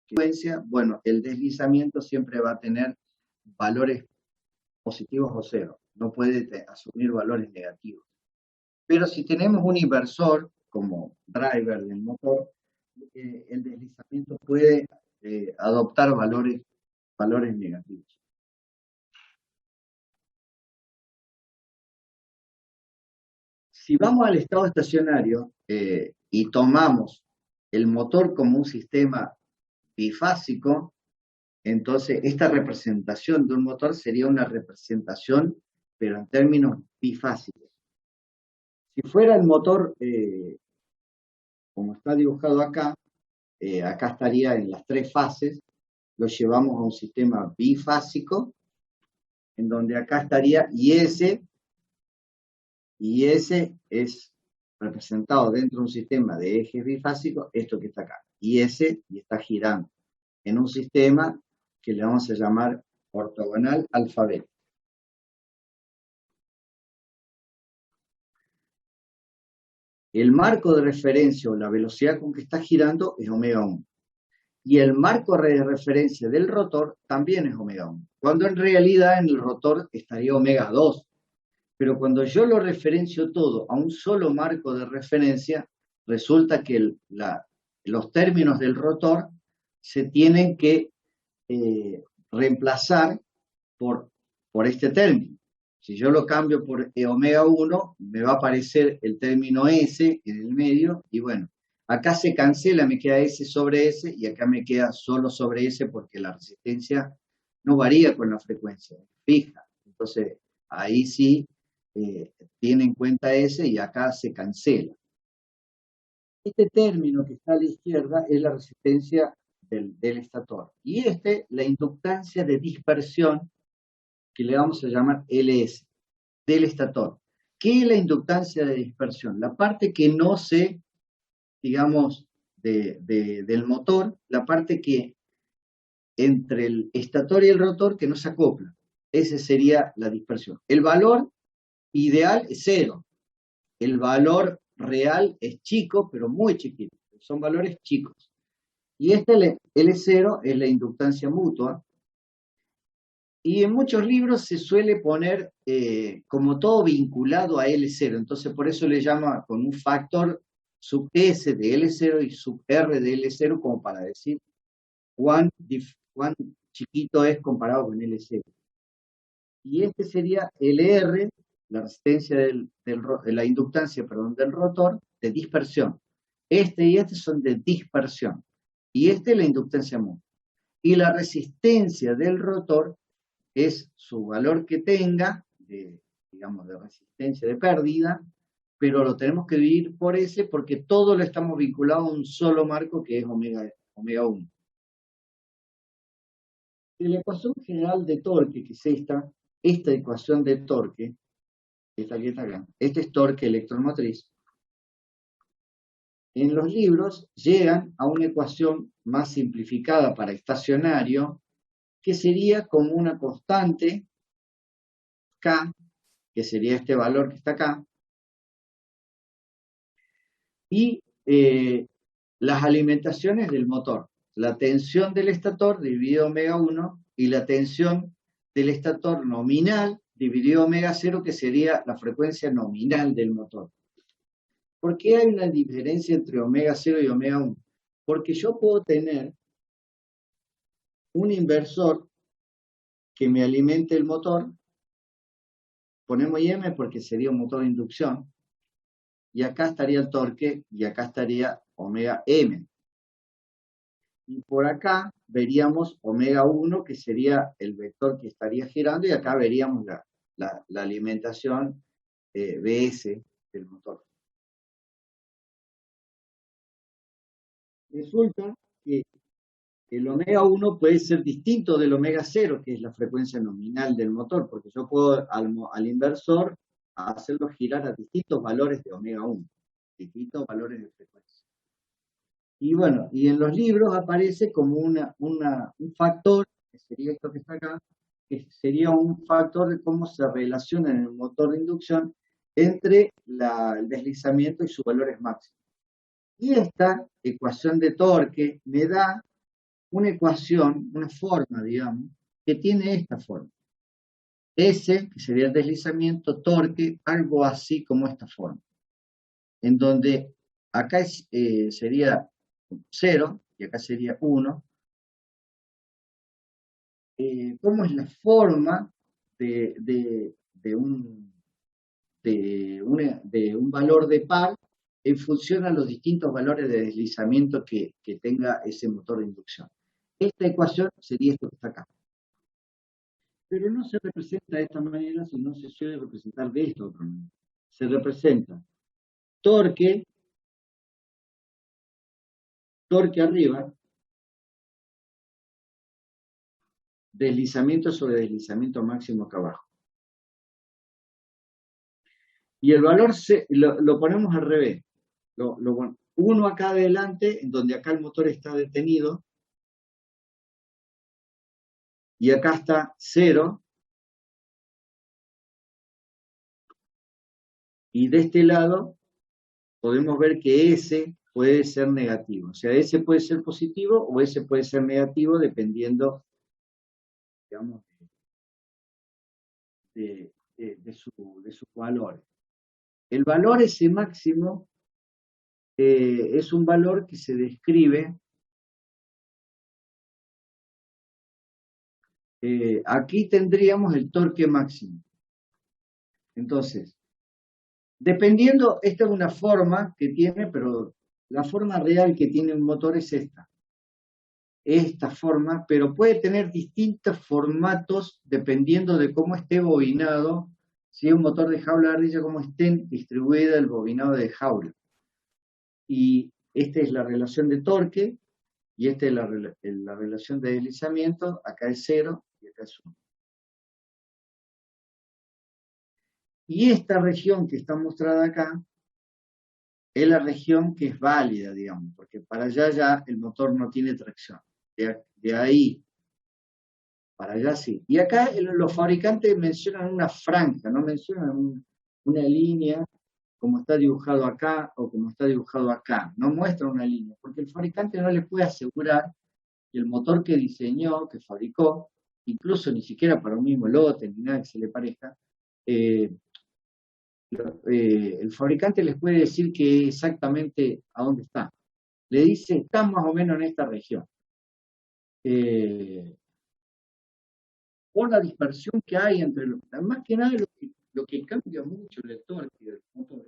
frecuencia, bueno, el deslizamiento siempre va a tener valores positivos o cero, no puede asumir valores negativos. Pero si tenemos un inversor como driver del motor, el deslizamiento puede adoptar valores negativos. Si vamos al estado estacionario y tomamos el motor como un sistema bifásico, entonces esta representación de un motor sería una representación, pero en términos bifásicos. Si fuera el motor como está dibujado acá, acá estaría en las tres fases, lo llevamos a un sistema bifásico, en donde acá estaría IS es representado dentro de un sistema de ejes bifásicos, esto que está acá, IS, y está girando en un sistema que le vamos a llamar ortogonal alfabético. El marco de referencia o la velocidad con que está girando es omega 1. Y el marco de referencia del rotor también es omega 1. Cuando en realidad en el rotor estaría omega 2. Pero cuando yo lo referencio todo a un solo marco de referencia, resulta que los términos del rotor se tienen que reemplazar por este término. Si yo lo cambio por omega 1, me va a aparecer el término S en el medio, y bueno, acá se cancela, me queda S sobre S, y acá me queda solo sobre S porque la resistencia no varía con la frecuencia, fija. Entonces, ahí sí tiene en cuenta S y acá se cancela. Este término que está a la izquierda es la resistencia del estator. Y la inductancia de dispersión, que le vamos a llamar LS, del estator. ¿Qué es la inductancia de dispersión? La parte que no se, digamos, del motor, la parte que entre el estator y el rotor que no se acopla. Esa sería la dispersión. El valor ideal es 0. El valor real es chico, pero muy chiquito. Son valores chicos. Y L0 es la inductancia mutua. Y en muchos libros se suele poner como todo vinculado a L0. Entonces, por eso le llama con un factor sub S de L0 y sub R de L0, como para decir cuán chiquito es comparado con L0. Y este sería LR, la resistencia de la inductancia, del rotor, de dispersión. Este y este son de dispersión. Y es la inductancia mutua. Y la resistencia del rotor es su valor que tenga, digamos, de resistencia de pérdida, pero lo tenemos que dividir por S porque todo lo estamos vinculado a un solo marco que es omega 1. Y la ecuación general de torque, que es esta ecuación de torque, esta que está acá, este es torque electromotriz. En los libros llegan a una ecuación más simplificada para estacionario, que sería como una constante K, que sería este valor que está acá, y las alimentaciones del motor. La tensión del estator dividido omega 1 y la tensión del estator nominal dividido omega 0, que sería la frecuencia nominal del motor. ¿Por qué hay una diferencia entre omega 0 y omega 1? Porque yo puedo tener un inversor que me alimente el motor, ponemos IM porque sería un motor de inducción, y acá estaría el torque y acá estaría omega M. Y por acá veríamos omega 1, que sería el vector que estaría girando, y acá veríamos la alimentación BS del motor. Resulta que el omega 1 puede ser distinto del omega 0, que es la frecuencia nominal del motor, porque yo puedo al inversor hacerlo girar a distintos valores de omega 1, distintos valores de frecuencia. Y bueno, y en los libros aparece como un factor, que sería esto que está acá, que sería un factor de cómo se relaciona en el motor de inducción entre el deslizamiento y sus valores máximos. Y esta ecuación de torque me da una ecuación, una forma, digamos, que tiene esta forma. S, que sería el deslizamiento, torque, algo así como esta forma. En donde acá sería 0 y acá sería 1. ¿Cómo es la forma de un valor de par en función a los distintos valores de deslizamiento que tenga ese motor de inducción? Esta ecuación sería esto que está acá. Pero no se representa de esta manera, sino se suele representar de esta otra manera. Se representa torque arriba, deslizamiento sobre deslizamiento máximo acá abajo. Y el valor lo ponemos al revés. Uno acá adelante, en donde acá el motor está detenido, y acá está 0, y de este lado podemos ver que S puede ser negativo. O sea, S puede ser positivo o S puede ser negativo dependiendo, digamos, de sus valores. El valor S máximo es un valor que se describe aquí tendríamos el torque máximo. Entonces, dependiendo, esta es una forma que tiene, pero la forma real que tiene un motor es esta forma, pero puede tener distintos formatos dependiendo de cómo esté bobinado, si es un motor de jaula de ardilla, cómo esté distribuida el bobinado de jaula. Y esta es la relación de torque, y esta es la relación de deslizamiento, acá es 0 y acá es 1. Y esta región que está mostrada acá es la región que es válida, digamos, porque para allá ya el motor no tiene tracción. De ahí para allá sí. Y acá los fabricantes mencionan una franja, no mencionan una línea como está dibujado acá o como está dibujado acá. No muestra una línea, porque el fabricante no le puede asegurar que el motor que diseñó, que fabricó, incluso ni siquiera para un mismo lote, ni nada que se le parezca, el fabricante les puede decir que exactamente a dónde está. Le dice, está más o menos en esta región. Por la dispersión que hay entre los... Más que nada lo que cambia mucho el torque del motor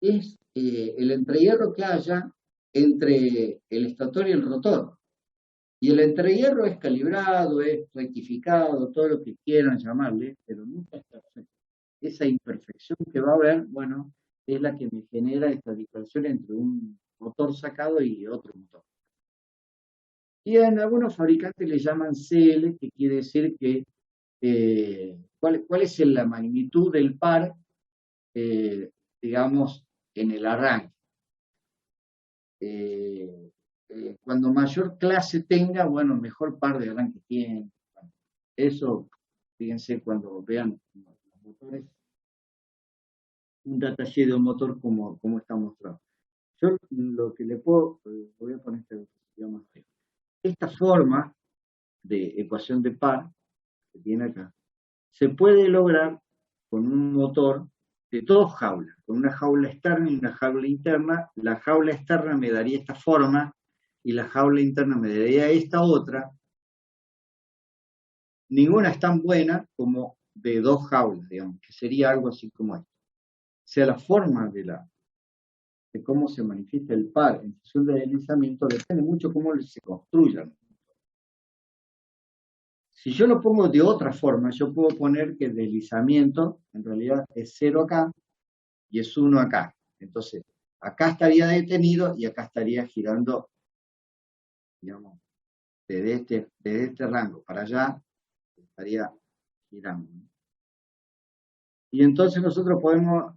es el entrehierro que haya entre el estator y el rotor. Y el entrehierro es calibrado, es rectificado, todo lo que quieran llamarle, pero nunca es perfecto. Esa imperfección que va a haber, bueno, es la que me genera esta dispersión entre un motor sacado y otro motor. Y en algunos fabricantes le llaman CL, que quiere decir que cuál es la magnitud del par, digamos, en el arranque. cuando mayor clase tenga, bueno, mejor par de arranque tiene. Bueno, eso, fíjense cuando vean los motores, un datasheet de un motor como está mostrado. Yo lo que le puedo, voy a poner esta diapositiva más fea. Esta forma de ecuación de par que tiene acá, se puede lograr con un motor de dos jaulas, con una jaula externa y una jaula interna. La jaula externa me daría esta forma y la jaula interna me daría esta otra. Ninguna es tan buena como de dos jaulas, digamos, que sería algo así como esto. O sea, la forma de cómo se manifiesta el par en función del deslizamiento depende mucho de cómo se construyan. Si yo lo pongo de otra forma, yo puedo poner que el deslizamiento en realidad es 0 acá y es 1 acá. Entonces, acá estaría detenido y acá estaría girando, digamos, desde este rango para allá, estaría girando. Y entonces nosotros podemos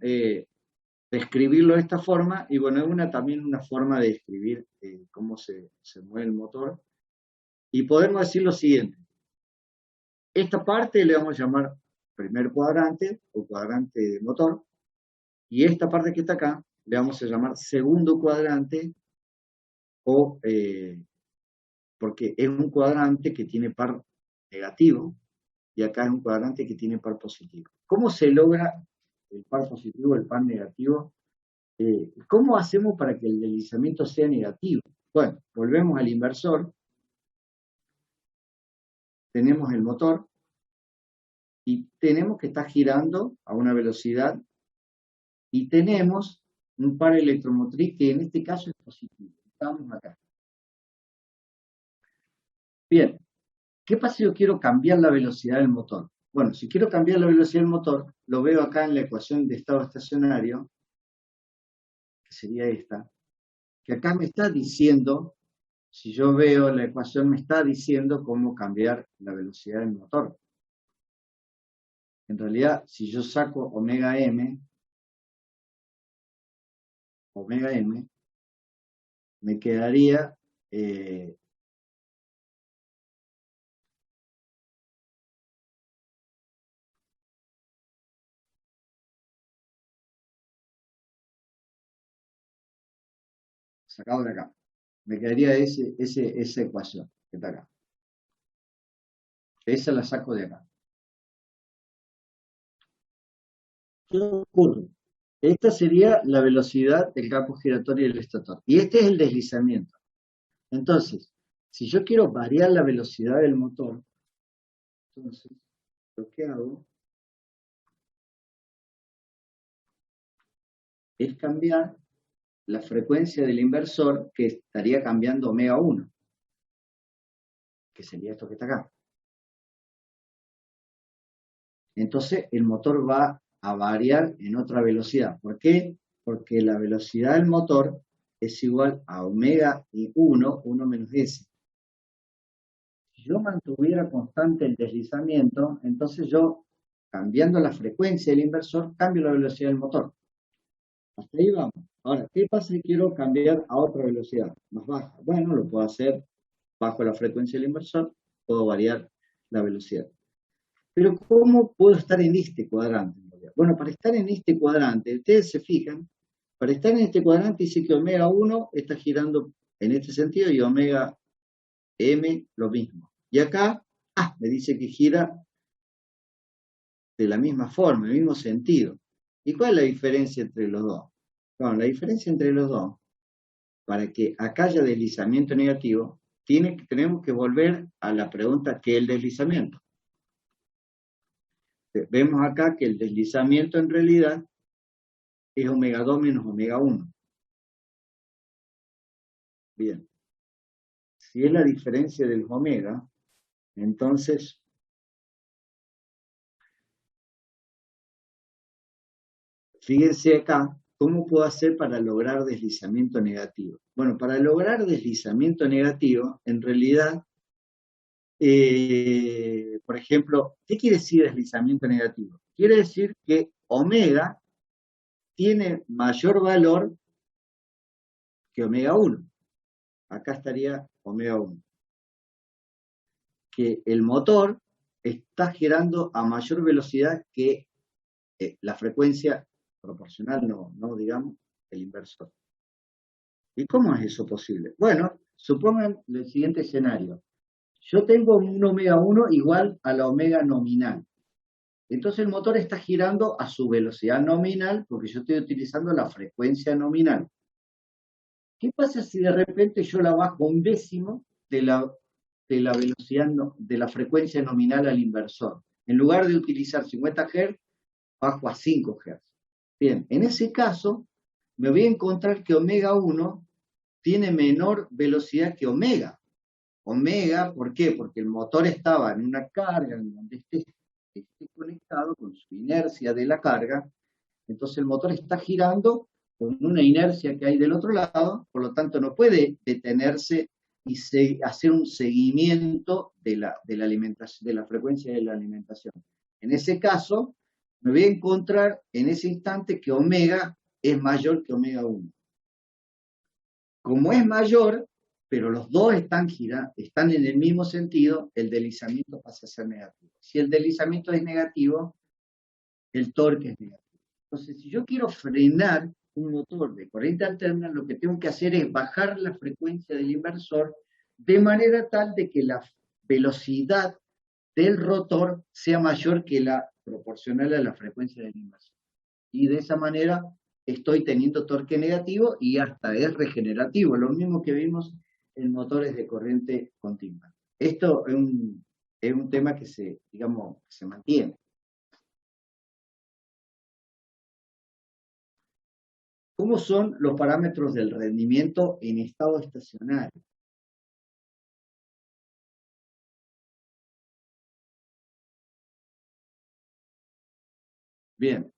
describirlo de esta forma, y bueno, es también una forma de describir cómo se mueve el motor. Y podemos decir lo siguiente. Esta parte le vamos a llamar primer cuadrante o cuadrante de motor, y esta parte que está acá le vamos a llamar segundo cuadrante, o porque es un cuadrante que tiene par negativo, y acá es un cuadrante que tiene par positivo. ¿Cómo se logra el par positivo, el par negativo? ¿Cómo hacemos para que el deslizamiento sea negativo? Bueno, volvemos al inversor, tenemos el motor, y tenemos que estar girando a una velocidad, y tenemos un par electromotriz que en este caso es positivo. Estamos acá. Bien, ¿qué pasa si yo quiero cambiar la velocidad del motor? Bueno, si quiero cambiar la velocidad del motor, lo veo acá en la ecuación de estado estacionario, que sería esta, que acá me está diciendo, si yo veo la ecuación, me está diciendo cómo cambiar la velocidad del motor. En realidad, si yo saco omega m, me quedaría sacado de acá. Me quedaría esa ecuación que está acá. Esa la saco de acá. ¿Qué ocurre? Esta sería la velocidad del campo giratorio del estator. Y este es el deslizamiento. Entonces, si yo quiero variar la velocidad del motor, entonces lo que hago es cambiar la frecuencia del inversor, que estaría cambiando omega 1, que sería esto que está acá. Entonces el motor va a variar en otra velocidad. ¿Por qué? Porque la velocidad del motor es igual a omega y 1 menos S. Si yo mantuviera constante el deslizamiento, entonces yo, cambiando la frecuencia del inversor, cambio la velocidad del motor. Hasta ahí vamos. Ahora, ¿qué pasa si quiero cambiar a otra velocidad más baja? Bueno, lo puedo hacer bajo la frecuencia del inversor, puedo variar la velocidad. Pero ¿cómo puedo estar en este cuadrante? Bueno, para estar en este cuadrante, ustedes se fijan, para estar en este cuadrante dice que omega 1 está girando en este sentido y omega m lo mismo. Y acá, me dice que gira de la misma forma, en el mismo sentido. ¿Y cuál es la diferencia entre los dos? Bueno, la diferencia entre los dos, para que acá haya deslizamiento negativo, tenemos que volver a la pregunta ¿qué es el deslizamiento? Vemos acá que el deslizamiento en realidad es omega 2 menos omega 1. Bien. Si es la diferencia del omega, entonces fíjense acá cómo puedo hacer para lograr deslizamiento negativo. Bueno, para lograr deslizamiento negativo, en realidad, por ejemplo, ¿qué quiere decir deslizamiento negativo? Quiere decir que omega tiene mayor valor que omega 1. Acá estaría omega 1. Que el motor está girando a mayor velocidad que la frecuencia proporcional, no digamos, el inversor. ¿Y cómo es eso posible? Bueno, supongan el siguiente escenario. Yo tengo un omega 1 igual a la omega nominal. Entonces el motor está girando a su velocidad nominal porque yo estoy utilizando la frecuencia nominal. ¿Qué pasa si de repente yo la bajo un décimo de la velocidad, de la frecuencia nominal al inversor? En lugar de utilizar 50 Hz, bajo a 5 Hz. Bien, en ese caso me voy a encontrar que omega 1 tiene menor velocidad que omega. Omega, ¿por qué? Porque el motor estaba en una carga en donde esté conectado con su inercia de la carga, entonces el motor está girando con una inercia que hay del otro lado, por lo tanto no puede detenerse y hacer un seguimiento de la alimentación, de la frecuencia de la alimentación. En ese caso, me voy a encontrar en ese instante que omega es mayor que omega 1. Como es mayor, pero los dos están en el mismo sentido, el deslizamiento pasa a ser negativo. Si el deslizamiento es negativo, el torque es negativo. Entonces, si yo quiero frenar un motor de corriente alterna, lo que tengo que hacer es bajar la frecuencia del inversor de manera tal de que la velocidad del rotor sea mayor que la proporcional a la frecuencia del inversor. Y de esa manera estoy teniendo torque negativo y hasta es regenerativo, lo mismo que vimos en motores de corriente continua. Esto es un tema que se mantiene. ¿Cómo son los parámetros del rendimiento en estado estacionario? Bien,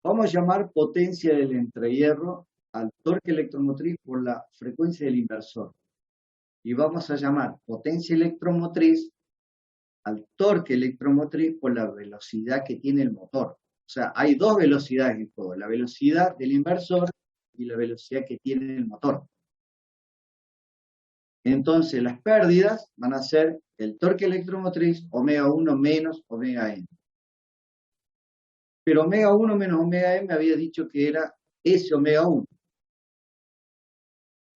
vamos a llamar potencia del entrehierro al torque electromotriz por la frecuencia del inversor. Y vamos a llamar potencia electromotriz al torque electromotriz por la velocidad que tiene el motor. O sea, hay dos velocidades en juego, la velocidad del inversor y la velocidad que tiene el motor. Entonces, las pérdidas van a ser el torque electromotriz, omega 1 menos omega n. Pero omega 1 menos omega n me había dicho que era S omega 1.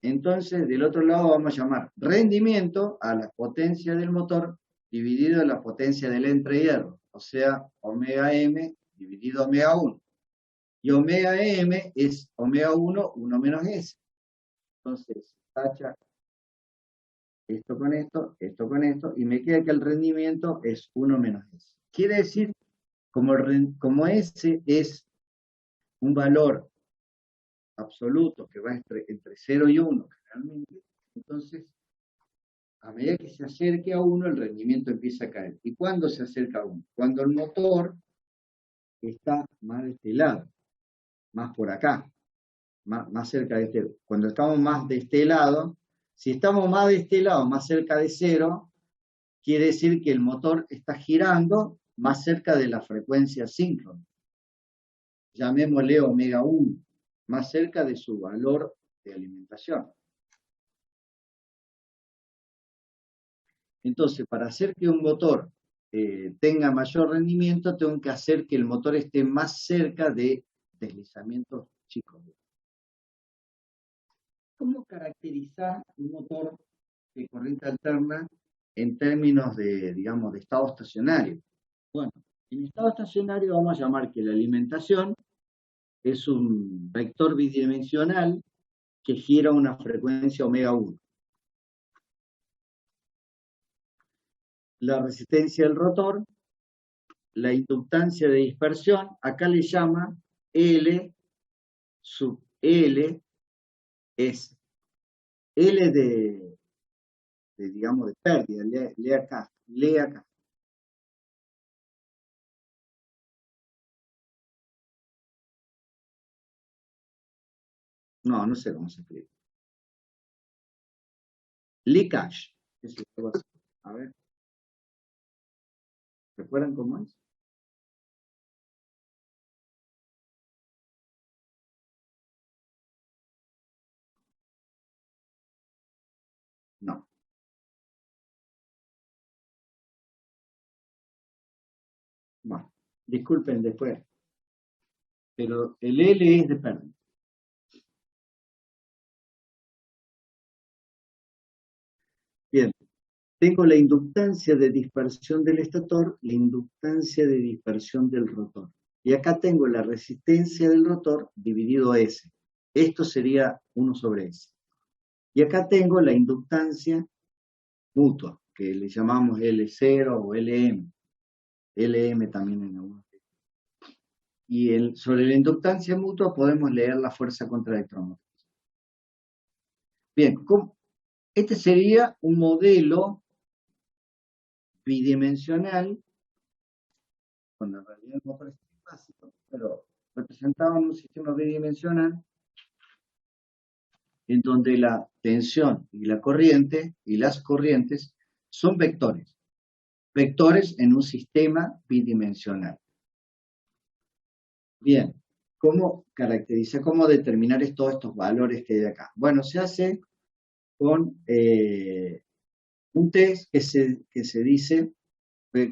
Entonces, del otro lado vamos a llamar rendimiento a la potencia del motor dividido en la potencia del entrehierro, o sea, omega m dividido omega 1. Y omega m es omega 1, 1 menos s. Entonces, tacha esto con esto, y me queda que el rendimiento es 1 menos s. Quiere decir, como s es un valor absoluto que va entre 0 y 1, generalmente, entonces, a medida que se acerque a 1, el rendimiento empieza a caer. ¿Y cuándo se acerca a 1? Cuando el motor está más de este lado, más por acá, más cerca de este. Cuando estamos más de este lado, si estamos más de este lado, más cerca de 0, quiere decir que el motor está girando más cerca de la frecuencia síncrona. Llamémosle omega 1, más cerca de su valor de alimentación. Entonces, para hacer que un motor tenga mayor rendimiento, tengo que hacer que el motor esté más cerca de deslizamientos chicos. ¿Cómo caracterizar un motor de corriente alterna en términos de, digamos, de estado estacionario? Bueno, en estado estacionario vamos a llamar que la alimentación es un vector bidimensional que gira a una frecuencia omega 1. La resistencia del rotor, la inductancia de dispersión, acá le llama L sub L, es L digamos, de pérdida, lee acá. No sé cómo se escribe. Leakage. Eso es algo así. A ver. ¿Recuerdan cómo es? Bueno, disculpen después, pero el L es de pérdida. Bien, tengo la inductancia de dispersión del estator, la inductancia de dispersión del rotor. Y acá tengo la resistencia del rotor dividido S. Esto sería 1 sobre S. Y acá tengo la inductancia mutua, que le llamamos L0 o LM. LM también en algunos. Y sobre la inductancia mutua podemos leer la fuerza contra electromotriz. Bien, este sería un modelo bidimensional, cuando en realidad el motor es básico, pero representaba un sistema bidimensional en donde la tensión y la corriente y las corrientes son vectores. Vectores en un sistema bidimensional. Bien, ¿cómo caracteriza, cómo determinar todos estos valores que hay acá? Bueno, se hace con un test que se dice,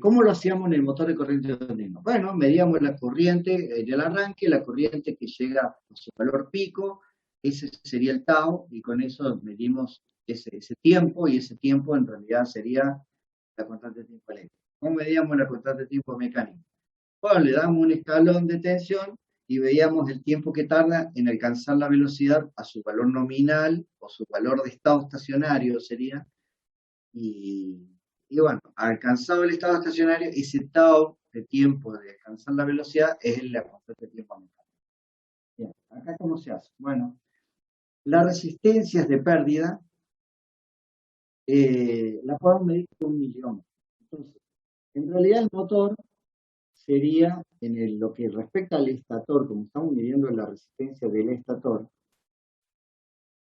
¿cómo lo hacíamos en el motor de corriente continua? Bueno, medíamos la corriente en el arranque, la corriente que llega a su valor pico, ese sería el tau, y con eso medimos ese tiempo, y ese tiempo en realidad sería la constante de tiempo eléctrico. ¿Cómo medíamos la constante de tiempo mecánico? Bueno, le damos un escalón de tensión y veíamos el tiempo que tarda en alcanzar la velocidad a su valor nominal o su valor de estado estacionario sería. Y bueno, alcanzado el estado estacionario, ese tau de tiempo de alcanzar la velocidad es la constante de tiempo mecánico. Bien, acá ¿cómo se hace? Bueno, las resistencias de pérdida la podemos medir con un miliómetro. Entonces, en realidad el motor sería, lo que respecta al estator, como estamos midiendo la resistencia del estator,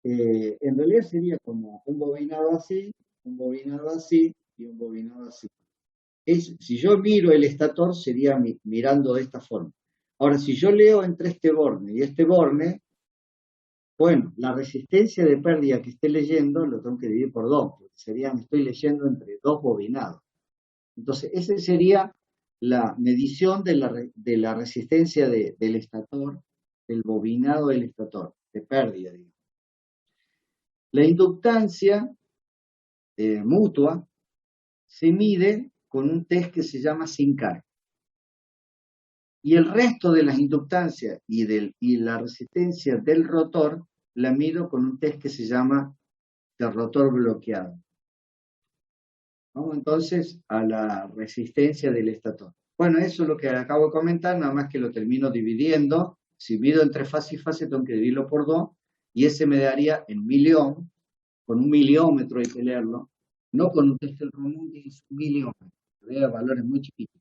en realidad sería como un bobinado así, un bobinado así y un bobinado así. Si yo miro el estator, sería mirando de esta forma. Ahora, si yo leo entre este borne y este borne, bueno, la resistencia de pérdida que esté leyendo lo tengo que dividir por 2, porque estoy leyendo entre dos bobinados. Entonces, esa sería la medición de la resistencia del estator, del bobinado del estator, de pérdida, digamos. La inductancia mutua se mide con un test que se llama sin carga. Y el resto de las inductancias y la resistencia del rotor la mido con un test que se llama de rotor bloqueado. Vamos entonces a la resistencia del estator. Bueno, eso es lo que acabo de comentar, nada más que lo termino dividiendo. Si mido entre fase y fase, tengo que dividirlo por 2, y ese me daría en millón, con un miliómetro hay que leerlo, no con un test del Romun, que es un miliómetro, de valores muy chiquitos.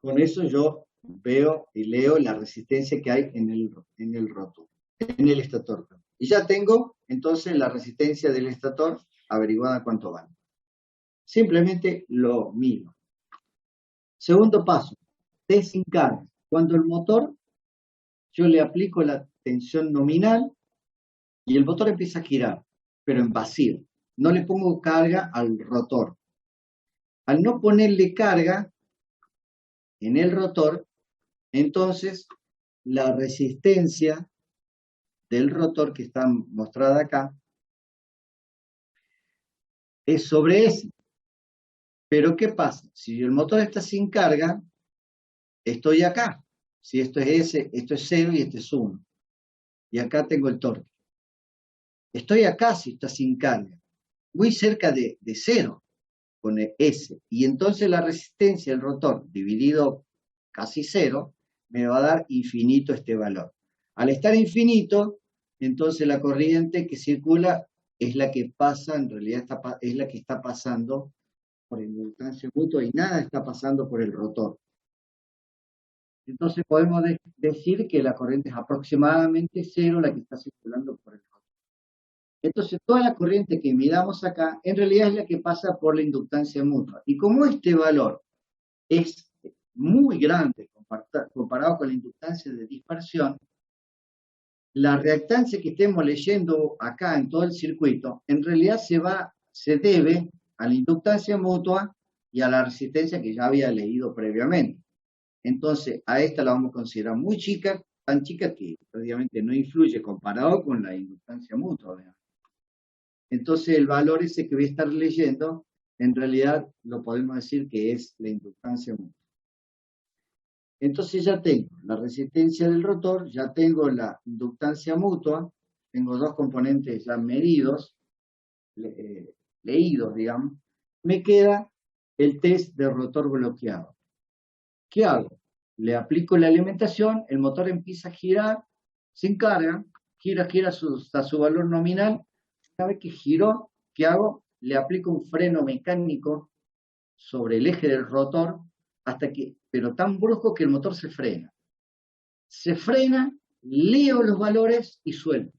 Con eso yo veo y leo la resistencia que hay en el rotor, en el estator. Y ya tengo entonces la resistencia del estator averiguada cuánto vale. Simplemente lo mido. Segundo paso, test sin carga. Cuando el motor, yo le aplico la tensión nominal y el motor empieza a girar, pero en vacío. No le pongo carga al rotor. Al no ponerle carga en el rotor, entonces la resistencia del rotor que está mostrada acá es sobre S. Pero ¿qué pasa? Si el motor está sin carga, estoy acá. Si esto es S, esto es 0 y esto es 1. Y acá tengo el torque. Estoy acá si está sin carga. Muy cerca de 0 con el S. Y entonces la resistencia del rotor dividido casi 0 me va a dar infinito este valor. Al estar infinito, entonces la corriente que circula es la que pasa, en realidad es la que está pasando por inductancia mutua y nada está pasando por el rotor. Entonces podemos decir que la corriente es aproximadamente 0 la que está circulando por el rotor. Entonces toda la corriente que midamos acá en realidad es la que pasa por la inductancia mutua. Y como este valor es muy grande comparado con la inductancia de dispersión, la reactancia que estemos leyendo acá en todo el circuito, en realidad se debe a la inductancia mutua y a la resistencia que ya había leído previamente. Entonces, a esta la vamos a considerar muy chica, tan chica que prácticamente no influye comparado con la inductancia mutua. ¿Verdad? Entonces, el valor ese que voy a estar leyendo, en realidad lo podemos decir que es la inductancia mutua. Entonces ya tengo la resistencia del rotor, ya tengo la inductancia mutua, tengo dos componentes ya medidos, leídos, digamos. Me queda el test de rotor bloqueado. ¿Qué hago? Le aplico la alimentación, el motor empieza a girar sin carga, gira hasta su valor nominal. Una vez que giró, ¿qué hago? Le aplico un freno mecánico sobre el eje del rotor, pero tan brusco que el motor se frena. Se frena, leo los valores y suelto.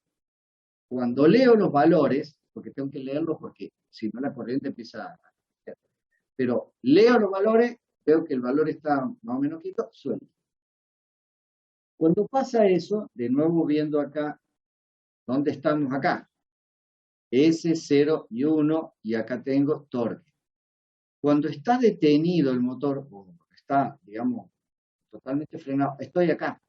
Cuando leo los valores, porque tengo que leerlos porque si no la corriente empieza a... Pero leo los valores, veo que el valor está más o menos quieto, suelto. Cuando pasa eso, de nuevo viendo acá, ¿dónde estamos acá? S, 0 y 1, y acá tengo torque. Cuando está detenido el motor, o está, digamos, totalmente frenado, estoy acá.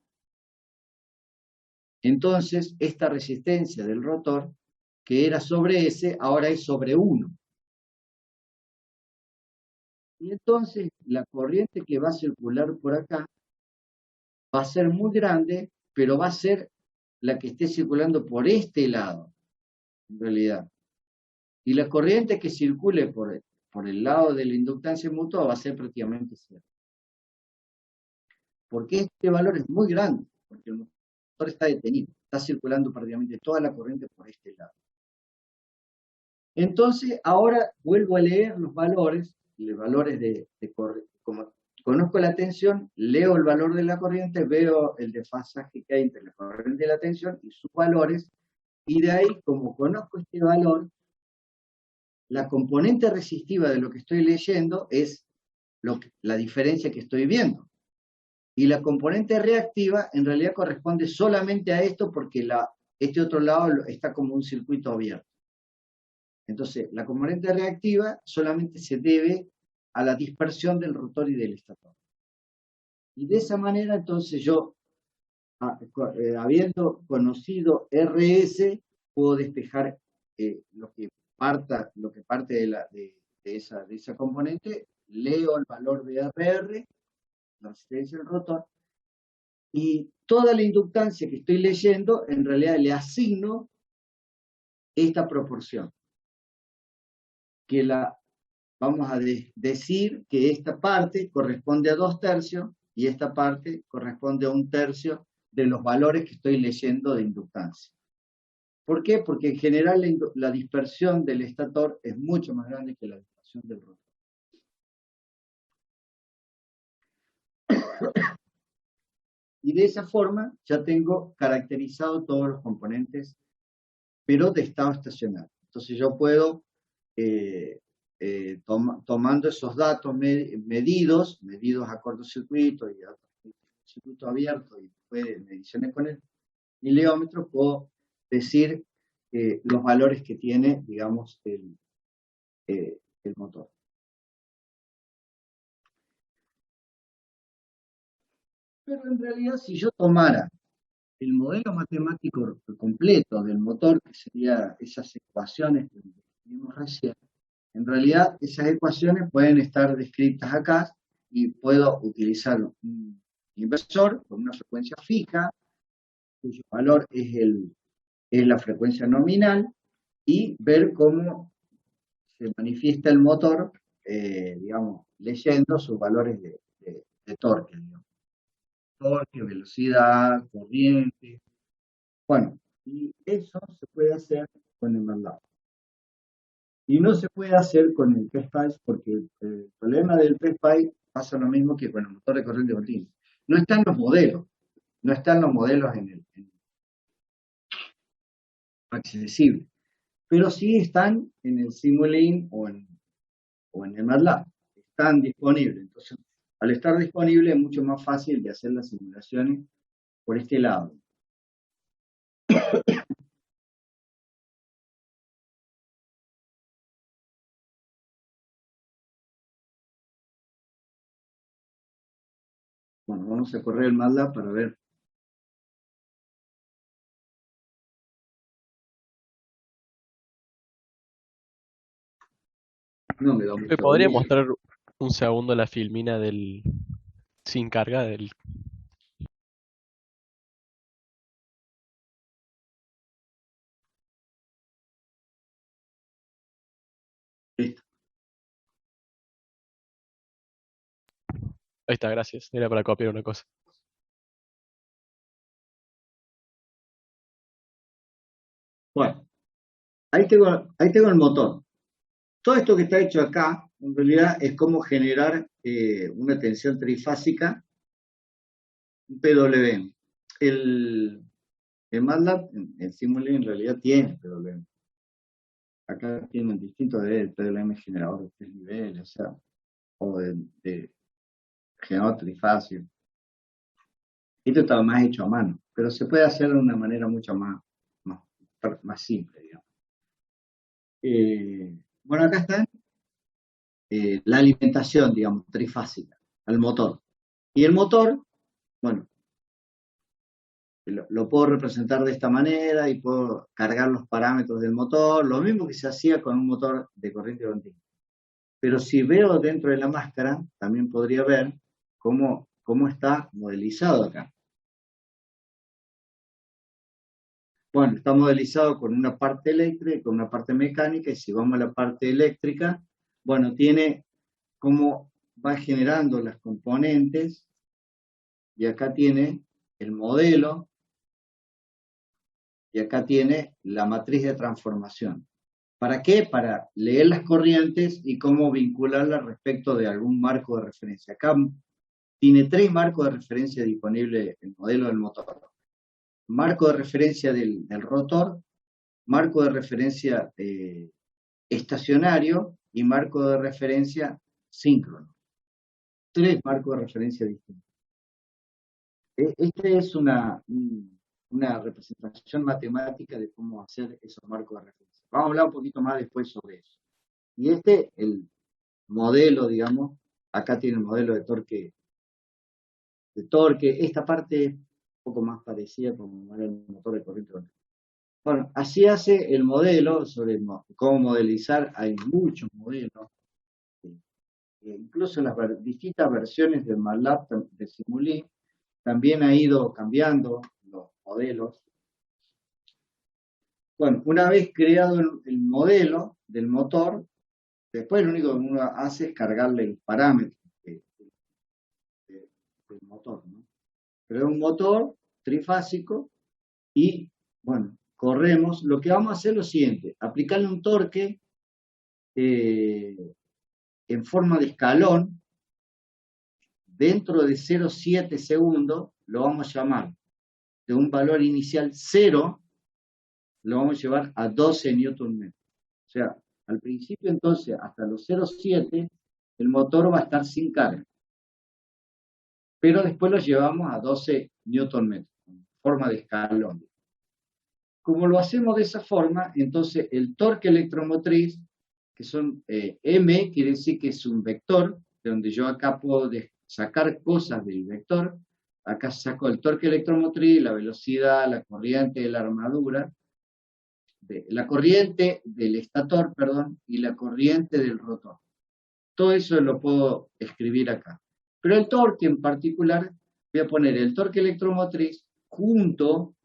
Entonces, esta resistencia del rotor, que era sobre S, ahora es sobre 1. Y entonces, la corriente que va a circular por acá va a ser muy grande, pero va a ser la que esté circulando por este lado, en realidad. Y la corriente que circule por el lado de la inductancia mutua va a ser prácticamente cero. Porque este valor es muy grande, porque el motor está detenido, está circulando prácticamente toda la corriente por este lado. Entonces, ahora vuelvo a leer los valores como conozco la tensión, leo el valor de la corriente, veo el desfasaje que hay entre la corriente y la tensión y sus valores, y de ahí, como conozco este valor, la componente resistiva de lo que estoy leyendo es la diferencia que estoy viendo. Y la componente reactiva en realidad corresponde solamente a esto porque este otro lado está como un circuito abierto. Entonces, la componente reactiva solamente se debe a la dispersión del rotor y del estator. Y de esa manera, entonces yo, habiendo conocido RS, puedo despejar lo que parte de esa componente, leo el valor de RR, la resistencia del rotor, y toda la inductancia que estoy leyendo, en realidad le asigno esta proporción, que vamos a decir que esta parte corresponde a 2/3 y esta parte corresponde a 1/3 de los valores que estoy leyendo de inductancia. ¿Por qué? Porque en general la dispersión del estator es mucho más grande que la dispersión del rotor. Y de esa forma ya tengo caracterizado todos los componentes, pero de estado estacionario. Entonces yo puedo, tomando esos datos medidos a cortocircuito y a circuito abierto y después de mediciones con el miliómetro, puedo decir los valores que tiene, digamos, el motor. Pero en realidad, si yo tomara el modelo matemático completo del motor, que sería esas ecuaciones que vimos recién, en realidad esas ecuaciones pueden estar descritas acá y puedo utilizar un inversor con una frecuencia fija, cuyo valor es la frecuencia nominal, y ver cómo se manifiesta el motor, digamos, leyendo sus valores de torque, digamos. Torque, velocidad, corriente. Bueno, y eso se puede hacer con el MATLAB. Y no se puede hacer con el PSPICE porque el problema del PSPICE pasa lo mismo que con el motor de corriente continua. No están los modelos, no están los modelos en accesible, pero sí están en el Simulink o en el MATLAB. Están disponibles. Entonces, al estar disponible es mucho más fácil de hacer las simulaciones por este lado. Bueno, vamos a correr el MATLAB para ver. No me da ¿Me mucha podría bolilla. mostrar un segundo la filmina del sin carga del... Listo. Ahí está, gracias. Era para copiar una cosa. Bueno, ahí tengo el motor. Todo esto que está hecho acá, en realidad, es cómo generar una tensión trifásica, un PWM. El, el MATLAB, el Simulink en realidad tiene PWM. Acá tienen distintos de PWM generador de 3 niveles, o sea, o de generador trifásico. Esto está más hecho a mano, pero se puede hacer de una manera mucho más, más simple, digamos. Bueno, acá está la alimentación, digamos, trifásica al motor. Y el motor, bueno, lo puedo representar de esta manera y puedo cargar los parámetros del motor, lo mismo que se hacía con un motor de corriente continua. Pero si veo dentro de la máscara, también podría ver cómo está modelizado acá. Bueno, está modelizado con una parte eléctrica y con una parte mecánica, y si vamos a la parte eléctrica, bueno, tiene cómo va generando las componentes, y acá tiene el modelo, y acá tiene la matriz de transformación. ¿Para qué? Para leer las corrientes y cómo vincularlas respecto de algún marco de referencia. Acá tiene 3 marcos de referencia disponibles el modelo del motor. Marco de referencia del rotor, marco de referencia estacionario y marco de referencia síncrono. 3 marcos de referencia distintos. Esta es una representación matemática de cómo hacer esos marcos de referencia. Vamos a hablar un poquito más después sobre eso. Y el modelo, digamos, acá tiene el modelo de torque, esta parte un poco más parecida como era el motor de corriente. Bueno, así hace el modelo sobre cómo modelizar. Hay muchos modelos, incluso las distintas versiones del MATLAB de Simulink también ha ido cambiando los modelos. Bueno, una vez creado el modelo del motor, después lo único que uno hace es cargarle el parámetro del motor, ¿no? Pero es un motor trifásico y, bueno, corremos. Lo que vamos a hacer es lo siguiente: aplicarle un torque eh, en forma de escalón dentro de 0,7 segundos, lo vamos a llamar de un valor inicial 0, lo vamos a llevar a 12 Nm. O sea, al principio entonces, hasta los 0,7, el motor va a estar sin carga, pero después lo llevamos a 12 Nm, en forma de escalón. Como lo hacemos de esa forma, entonces el torque electromotriz, que son M, quiere decir que es un vector, de donde yo acá puedo sacar cosas del vector. Acá saco el torque electromotriz, la velocidad, la corriente de la armadura, la corriente del estator, perdón, y la corriente del rotor. Todo eso lo puedo escribir acá. Pero el torque en particular, voy a poner el torque electromotriz junto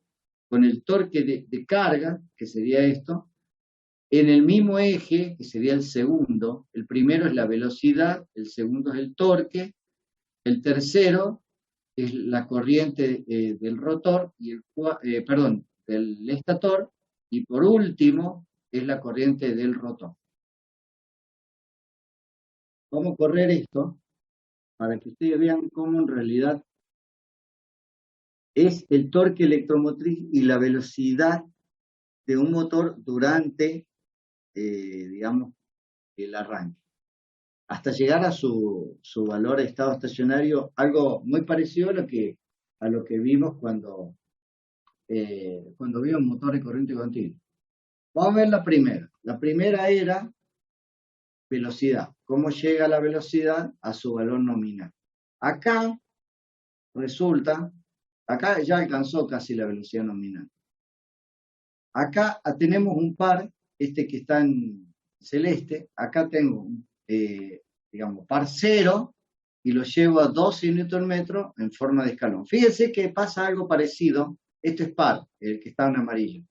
con el torque de carga, que sería esto, en el mismo eje, que sería el segundo. El primero es la velocidad, el segundo es el torque, el tercero es la corriente del rotor, y perdón, del estator, y por último es la corriente del rotor. Vamos a correr esto para que ustedes vean cómo en realidad es el torque electromotriz y la velocidad de un motor durante, digamos, el arranque, hasta llegar a su valor de estado estacionario, algo muy parecido a lo que vimos cuando vimos motor de corriente continua. Vamos a ver la primera. La primera era velocidad. ¿Cómo llega la velocidad a su valor nominal? Acá resulta, acá ya alcanzó casi la velocidad nominal. Acá tenemos un par, este que está en celeste, acá tengo, digamos, par 0, y lo llevo a 12 Nm en forma de escalón. Fíjense que pasa algo parecido, esto es par, el que está en amarillo.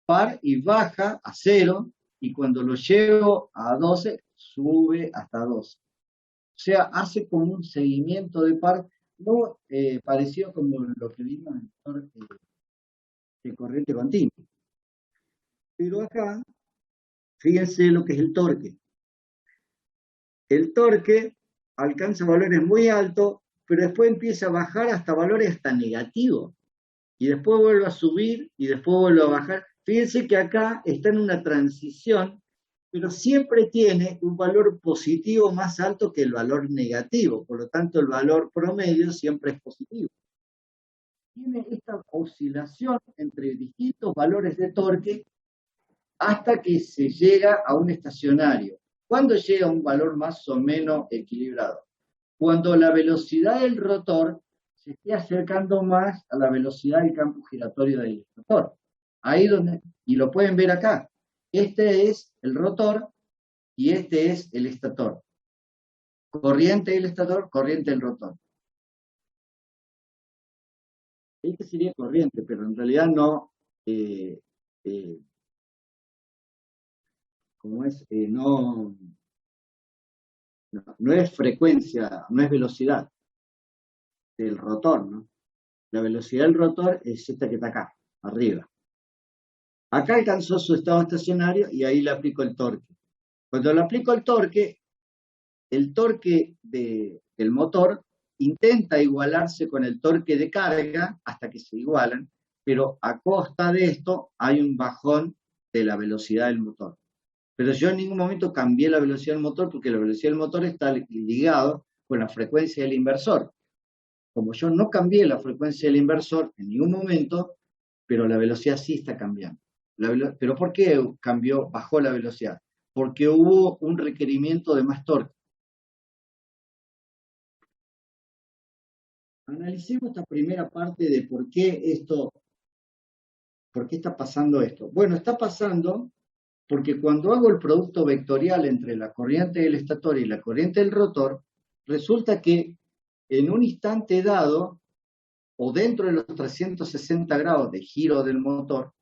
Par y baja a 0, y cuando lo llevo a 12, sube hasta 12. O sea, hace como un seguimiento de par, no parecido como lo que vimos en el de corriente continua. Pero acá, fíjense lo que es el torque. El torque alcanza valores muy altos, pero después empieza a bajar hasta valores hasta negativos. Y después vuelve a subir y después vuelve a bajar. Fíjense que acá está en una transición, pero siempre tiene un valor positivo más alto que el valor negativo. Por lo tanto, el valor promedio siempre es positivo. Tiene esta oscilación entre distintos valores de torque hasta que se llega a un estacionario. ¿Cuándo llega a un valor más o menos equilibrado? Cuando la velocidad del rotor se esté acercando más a la velocidad del campo giratorio del estator. Ahí donde, y lo pueden ver acá. Este es el rotor y este es el estator. Corriente del estator, corriente del rotor. Este sería corriente, pero en realidad no, como es, no es frecuencia, no es velocidad del rotor, ¿no? La velocidad del rotor es esta que está acá, arriba. Acá alcanzó su estado estacionario y ahí le aplico el torque. Cuando le aplico el torque del motor intenta igualarse con el torque de carga hasta que se igualan, pero a costa de esto hay un bajón de la velocidad del motor. Pero yo en ningún momento cambié la velocidad del motor porque la velocidad del motor está ligado con la frecuencia del inversor. Como yo no cambié la frecuencia del inversor en ningún momento, pero la velocidad sí está cambiando. ¿Pero por qué bajó la velocidad? Porque hubo un requerimiento de más torque. Analicemos esta primera parte de por qué está pasando esto. Bueno, está pasando porque cuando hago el producto vectorial entre la corriente del estator y la corriente del rotor, resulta que en un instante dado, o dentro de los 360 grados de giro del motor,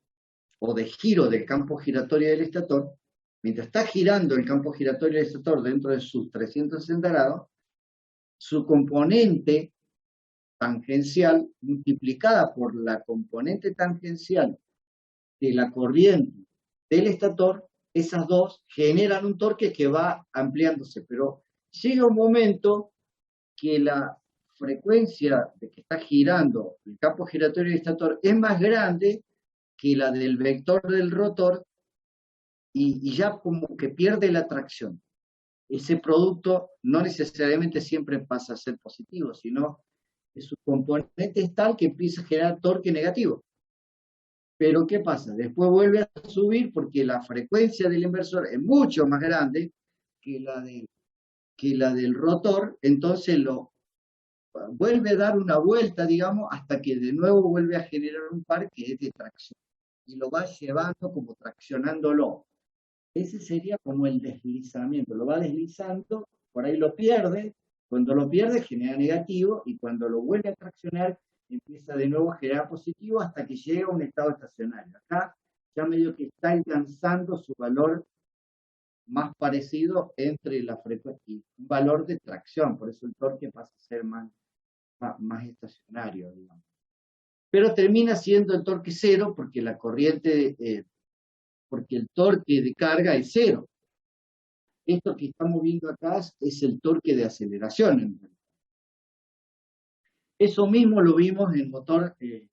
o de giro del campo giratorio del estator, mientras está girando el campo giratorio del estator dentro de sus 360 grados, su componente tangencial multiplicada por la componente tangencial de la corriente del estator, esas dos generan un torque que va ampliándose, pero llega un momento que la frecuencia de que está girando el campo giratorio del estator es más grande que la del vector del rotor y ya como que pierde la tracción. Ese producto no necesariamente siempre pasa a ser positivo, sino que su componente es tal que empieza a generar torque negativo. Pero ¿qué pasa? Después vuelve a subir porque la frecuencia del inversor es mucho más grande que la del rotor, entonces lo vuelve a dar una vuelta, digamos, hasta que de nuevo vuelve a generar un par que es de tracción. Y lo va llevando como traccionándolo. Ese sería como el deslizamiento. Lo va deslizando, por ahí lo pierde. Cuando lo pierde genera negativo y cuando lo vuelve a traccionar empieza de nuevo a generar positivo hasta que llega a un estado estacionario. Acá ya medio que está alcanzando su valor más parecido entre la frecuencia y un valor de tracción, por eso el torque pasa a ser más estacionario, digamos. Pero termina siendo el torque cero porque la corriente, porque el torque de carga es cero. Esto que estamos viendo acá es el torque de aceleración. Eso mismo lo vimos en el motor de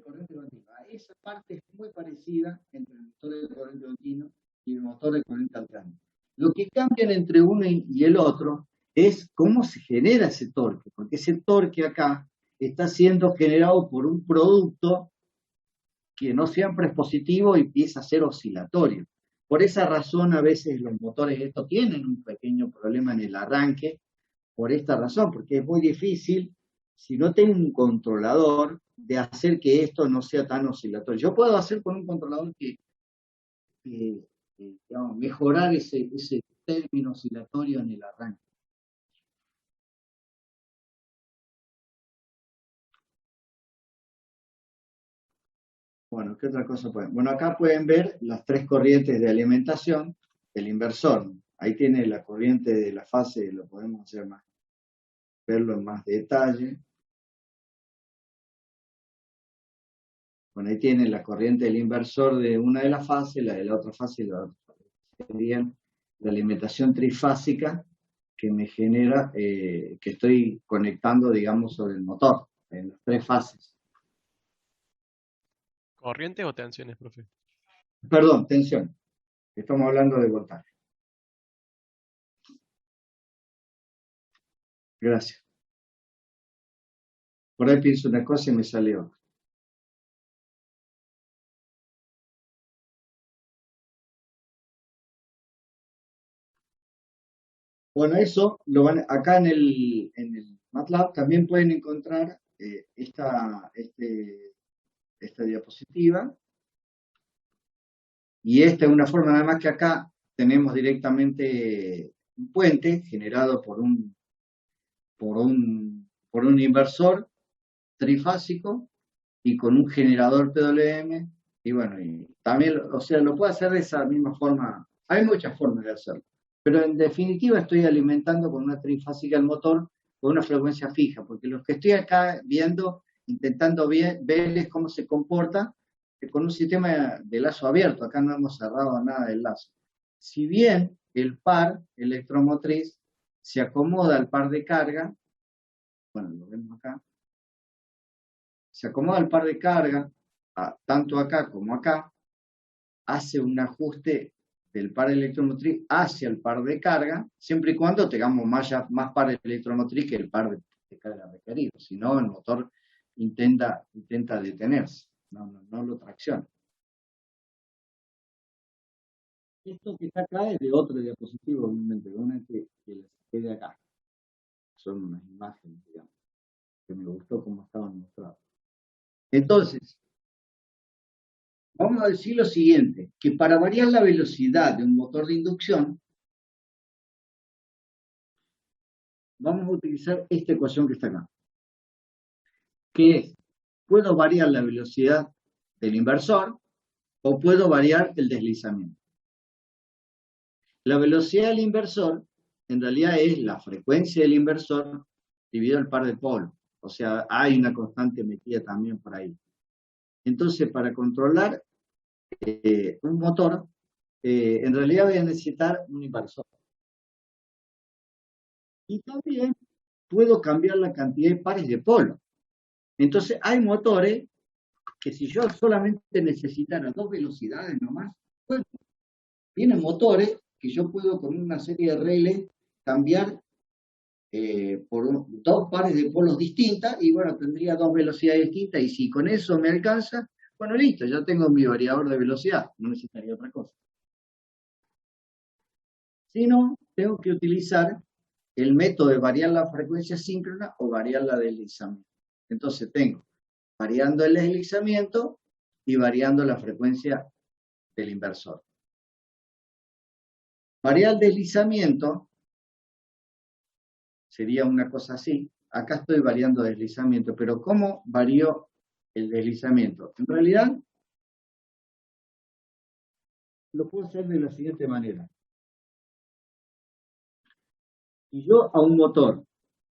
corriente continua. Esa parte es muy parecida entre el motor de corriente continua y el motor de corriente alterna. Lo que cambian entre uno y el otro es cómo se genera ese torque, porque ese torque acá está siendo generado por un producto que no siempre es positivo y empieza a ser oscilatorio. Por esa razón a veces los motores estos tienen un pequeño problema en el arranque, por esta razón, porque es muy difícil si no tengo un controlador de hacer que esto no sea tan oscilatorio. Yo puedo hacer con un controlador digamos, mejorar ese término oscilatorio en el arranque. Bueno, ¿qué otra cosa pueden? Bueno, acá pueden ver las tres corrientes de alimentación del inversor. Ahí tiene la corriente de la fase, lo podemos hacer más, verlo en más detalle. Bueno, ahí tiene la corriente del inversor de una de las fases, la de la otra fase y la otra fase. Sería la alimentación trifásica que me genera, que estoy conectando, digamos, sobre el motor, en las tres fases. ¿Corrientes o tensiones, profe? Perdón, tensión. Estamos hablando de voltaje. Gracias. Por ahí pienso una cosa y me sale otra. Bueno, eso lo van acá en el MATLAB también pueden encontrar esta diapositiva. Y esta es una forma, nada más que acá tenemos directamente un puente generado por un inversor trifásico y con un generador PWM. Y bueno, y también, o sea, lo puedo hacer de esa misma forma. Hay muchas formas de hacerlo. Pero en definitiva estoy alimentando con una trifásica el motor con una frecuencia fija, porque lo que estoy acá viendo, intentando verles cómo se comporta con un sistema de lazo abierto. Acá no hemos cerrado nada del lazo. Si bien el par electromotriz se acomoda al par de carga, bueno, lo vemos acá, se acomoda al par de carga, tanto acá como acá, hace un ajuste del par electromotriz hacia el par de carga, siempre y cuando tengamos más par electromotriz que el par de carga requerido. Si no, el motor intenta detenerse, no lo tracciona. Esto que está acá es de otro diapositivo, obviamente, una que les saqué de acá. Son unas imágenes, digamos, que me gustó cómo estaban mostradas. Entonces, vamos a decir lo siguiente, que para variar la velocidad de un motor de inducción, vamos a utilizar esta ecuación que está acá, que es, puedo variar la velocidad del inversor o puedo variar el deslizamiento. La velocidad del inversor, en realidad, es la frecuencia del inversor dividido el par de polos. O sea, hay una constante metida también por ahí. Entonces, para controlar un motor, en realidad voy a necesitar un inversor. Y también puedo cambiar la cantidad de pares de polo. Entonces, hay motores que si yo solamente necesitara dos velocidades nomás, bueno, tienen motores que yo puedo con una serie de relés cambiar por dos pares de polos distintas y bueno, tendría dos velocidades distintas y si con eso me alcanza, bueno, listo, ya tengo mi variador de velocidad, no necesitaría otra cosa. Si no, tengo que utilizar el método de variar la frecuencia síncrona o variar la deslizamiento. Entonces tengo variando el deslizamiento y variando la frecuencia del inversor. Variar el deslizamiento sería una cosa así. Acá estoy variando deslizamiento, pero ¿cómo varío el deslizamiento? En realidad, lo puedo hacer de la siguiente manera. Si yo a un motor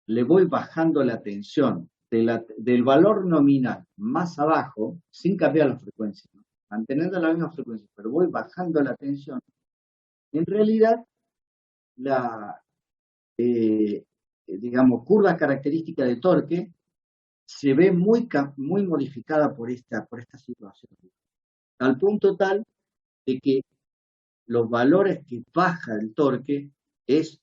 le voy bajando la tensión del valor nominal más abajo, sin cambiar la frecuencia, ¿no? Manteniendo la misma frecuencia, pero voy bajando la tensión, en realidad la, digamos, curva característica de torque se ve muy modificada por esta situación, al punto tal de que los valores que baja el torque es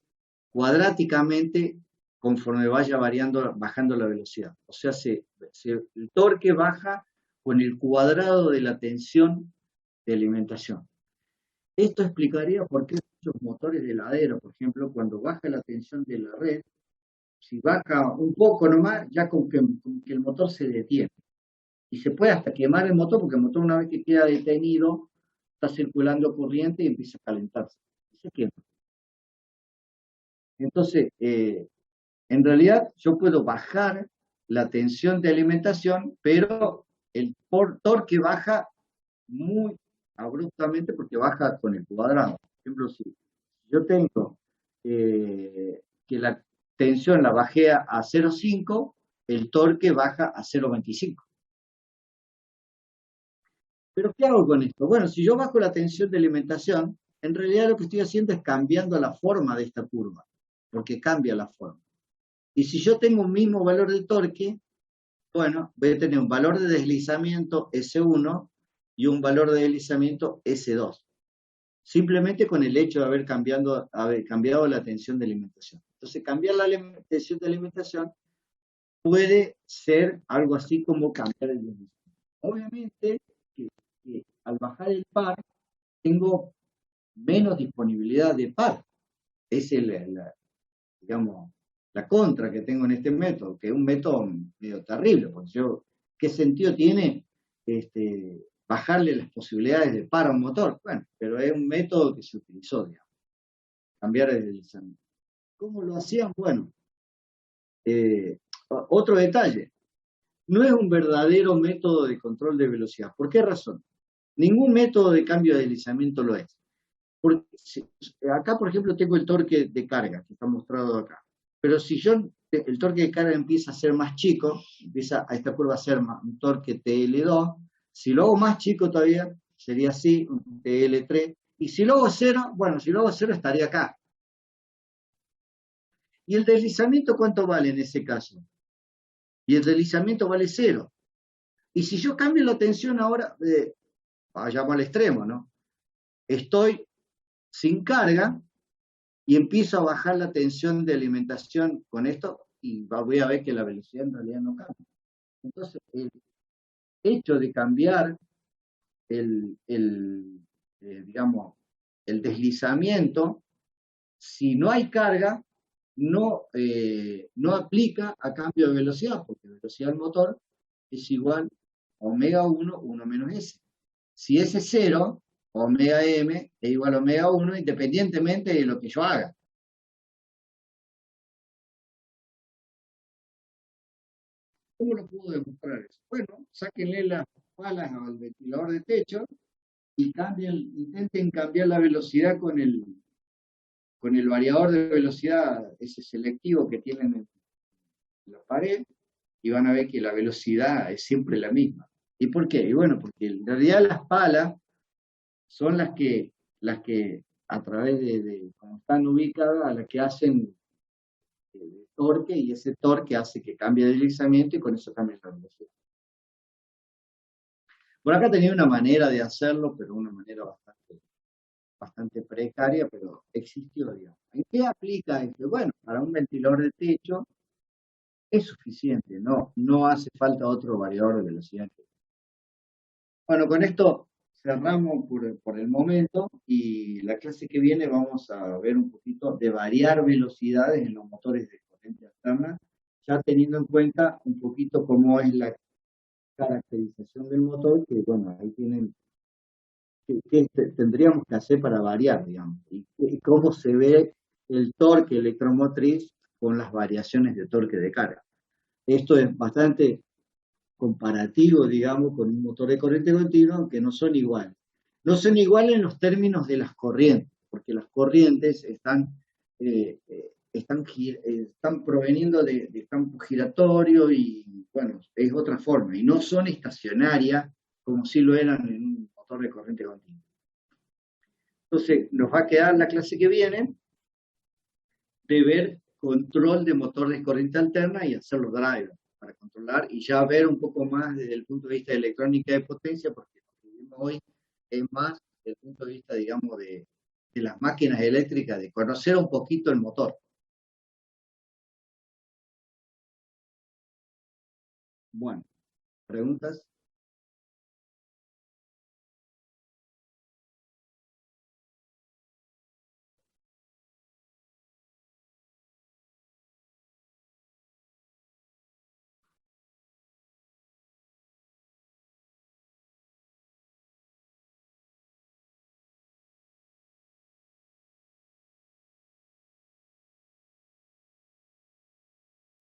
cuadráticamente conforme vaya bajando la velocidad. O sea, el torque baja con el cuadrado de la tensión de alimentación. Esto explicaría por qué muchos motores de heladero, por ejemplo, cuando baja la tensión de la red, Si baja un poco nomás, ya con que el motor se detiene. Y se puede hasta quemar el motor, porque el motor una vez que queda detenido, está circulando corriente y empieza a calentarse. Y se quema. Entonces, en realidad yo puedo bajar la tensión de alimentación, pero el torque baja muy abruptamente porque baja con el cuadrado. Por ejemplo, si yo tengo que la tensión la bajé a 0,5, el torque baja a 0,25. Pero ¿qué hago con esto? Bueno, si yo bajo la tensión de alimentación, en realidad lo que estoy haciendo es cambiando la forma de esta curva, porque cambia la forma. Y si yo tengo un mismo valor de torque, bueno, voy a tener un valor de deslizamiento S1 y un valor de deslizamiento S2. Simplemente con el hecho de haber cambiado la tensión de alimentación. Entonces, cambiar la tensión de alimentación puede ser algo así como cambiar el deslizamiento. Obviamente, que al bajar el par, tengo menos disponibilidad de par. Esa es digamos, la contra que tengo en este método, que es un método medio terrible, porque ¿qué sentido tiene bajarle las posibilidades de par a un motor? Bueno, pero es un método que se utilizó, digamos, cambiar el deslizamiento. ¿Cómo lo hacían? Bueno, otro detalle, no es un verdadero método de control de velocidad. ¿Por qué razón? Ningún método de cambio de deslizamiento lo es. Porque acá, por ejemplo, tengo el torque de carga, que está mostrado acá. Pero si el torque de carga empieza a ser más chico, empieza a esta curva a ser un torque TL2, si lo hago más chico todavía, sería así, un TL3, y si lo hago cero, bueno, si lo hago cero estaría acá. ¿Y el deslizamiento cuánto vale en ese caso? Y el deslizamiento vale cero. Y si yo cambio la tensión ahora, vayamos al extremo, ¿no? Estoy sin carga, y empiezo a bajar la tensión de alimentación con esto y voy a ver que la velocidad en realidad no cambia. Entonces, el hecho de cambiar digamos, el deslizamiento, si no hay carga, no aplica a cambio de velocidad, porque la velocidad del motor es igual a omega 1 menos S. Si S es 0, omega M es igual a omega 1 independientemente de lo que yo haga. ¿Cómo lo puedo demostrar eso? Bueno, sáquenle las palas al ventilador de techo y intenten cambiar la velocidad con el variador de velocidad, ese selectivo que tienen en la pared, y van a ver que la velocidad es siempre la misma. ¿Y por qué? Y bueno, porque en realidad las palas son las que a través como están ubicadas, las que hacen torque, y ese torque hace que cambie de deslizamiento y con eso cambia la velocidad. Por acá tenía una manera de hacerlo, pero una manera bastante precaria, pero existió, digamos. ¿En qué aplica esto? Bueno, para un ventilador de techo es suficiente, no hace falta otro variador de velocidad. Bueno, con esto cerramos por el momento, y la clase que viene vamos a ver un poquito de variar velocidades en los motores de corriente alterna, ya teniendo en cuenta un poquito cómo es la caracterización del motor, que bueno, ahí tienen qué tendríamos que hacer para variar, digamos, y cómo se ve el torque electromotriz con las variaciones de torque de carga. Esto es bastante comparativo, digamos, con un motor de corriente continua, aunque no son iguales. No son iguales en los términos de las corrientes, porque las corrientes están proveniendo de campo giratorio y, bueno, es otra forma, y no son estacionarias como si lo eran en un motor de corriente continua. Entonces, nos va a quedar la clase que viene de ver control de motor de corriente alterna y hacer los drivers para controlar, y ya ver un poco más desde el punto de vista de electrónica de potencia, porque lo que vimos hoy es más desde el punto de vista, digamos, de las máquinas eléctricas, de conocer un poquito el motor. Bueno, ¿preguntas?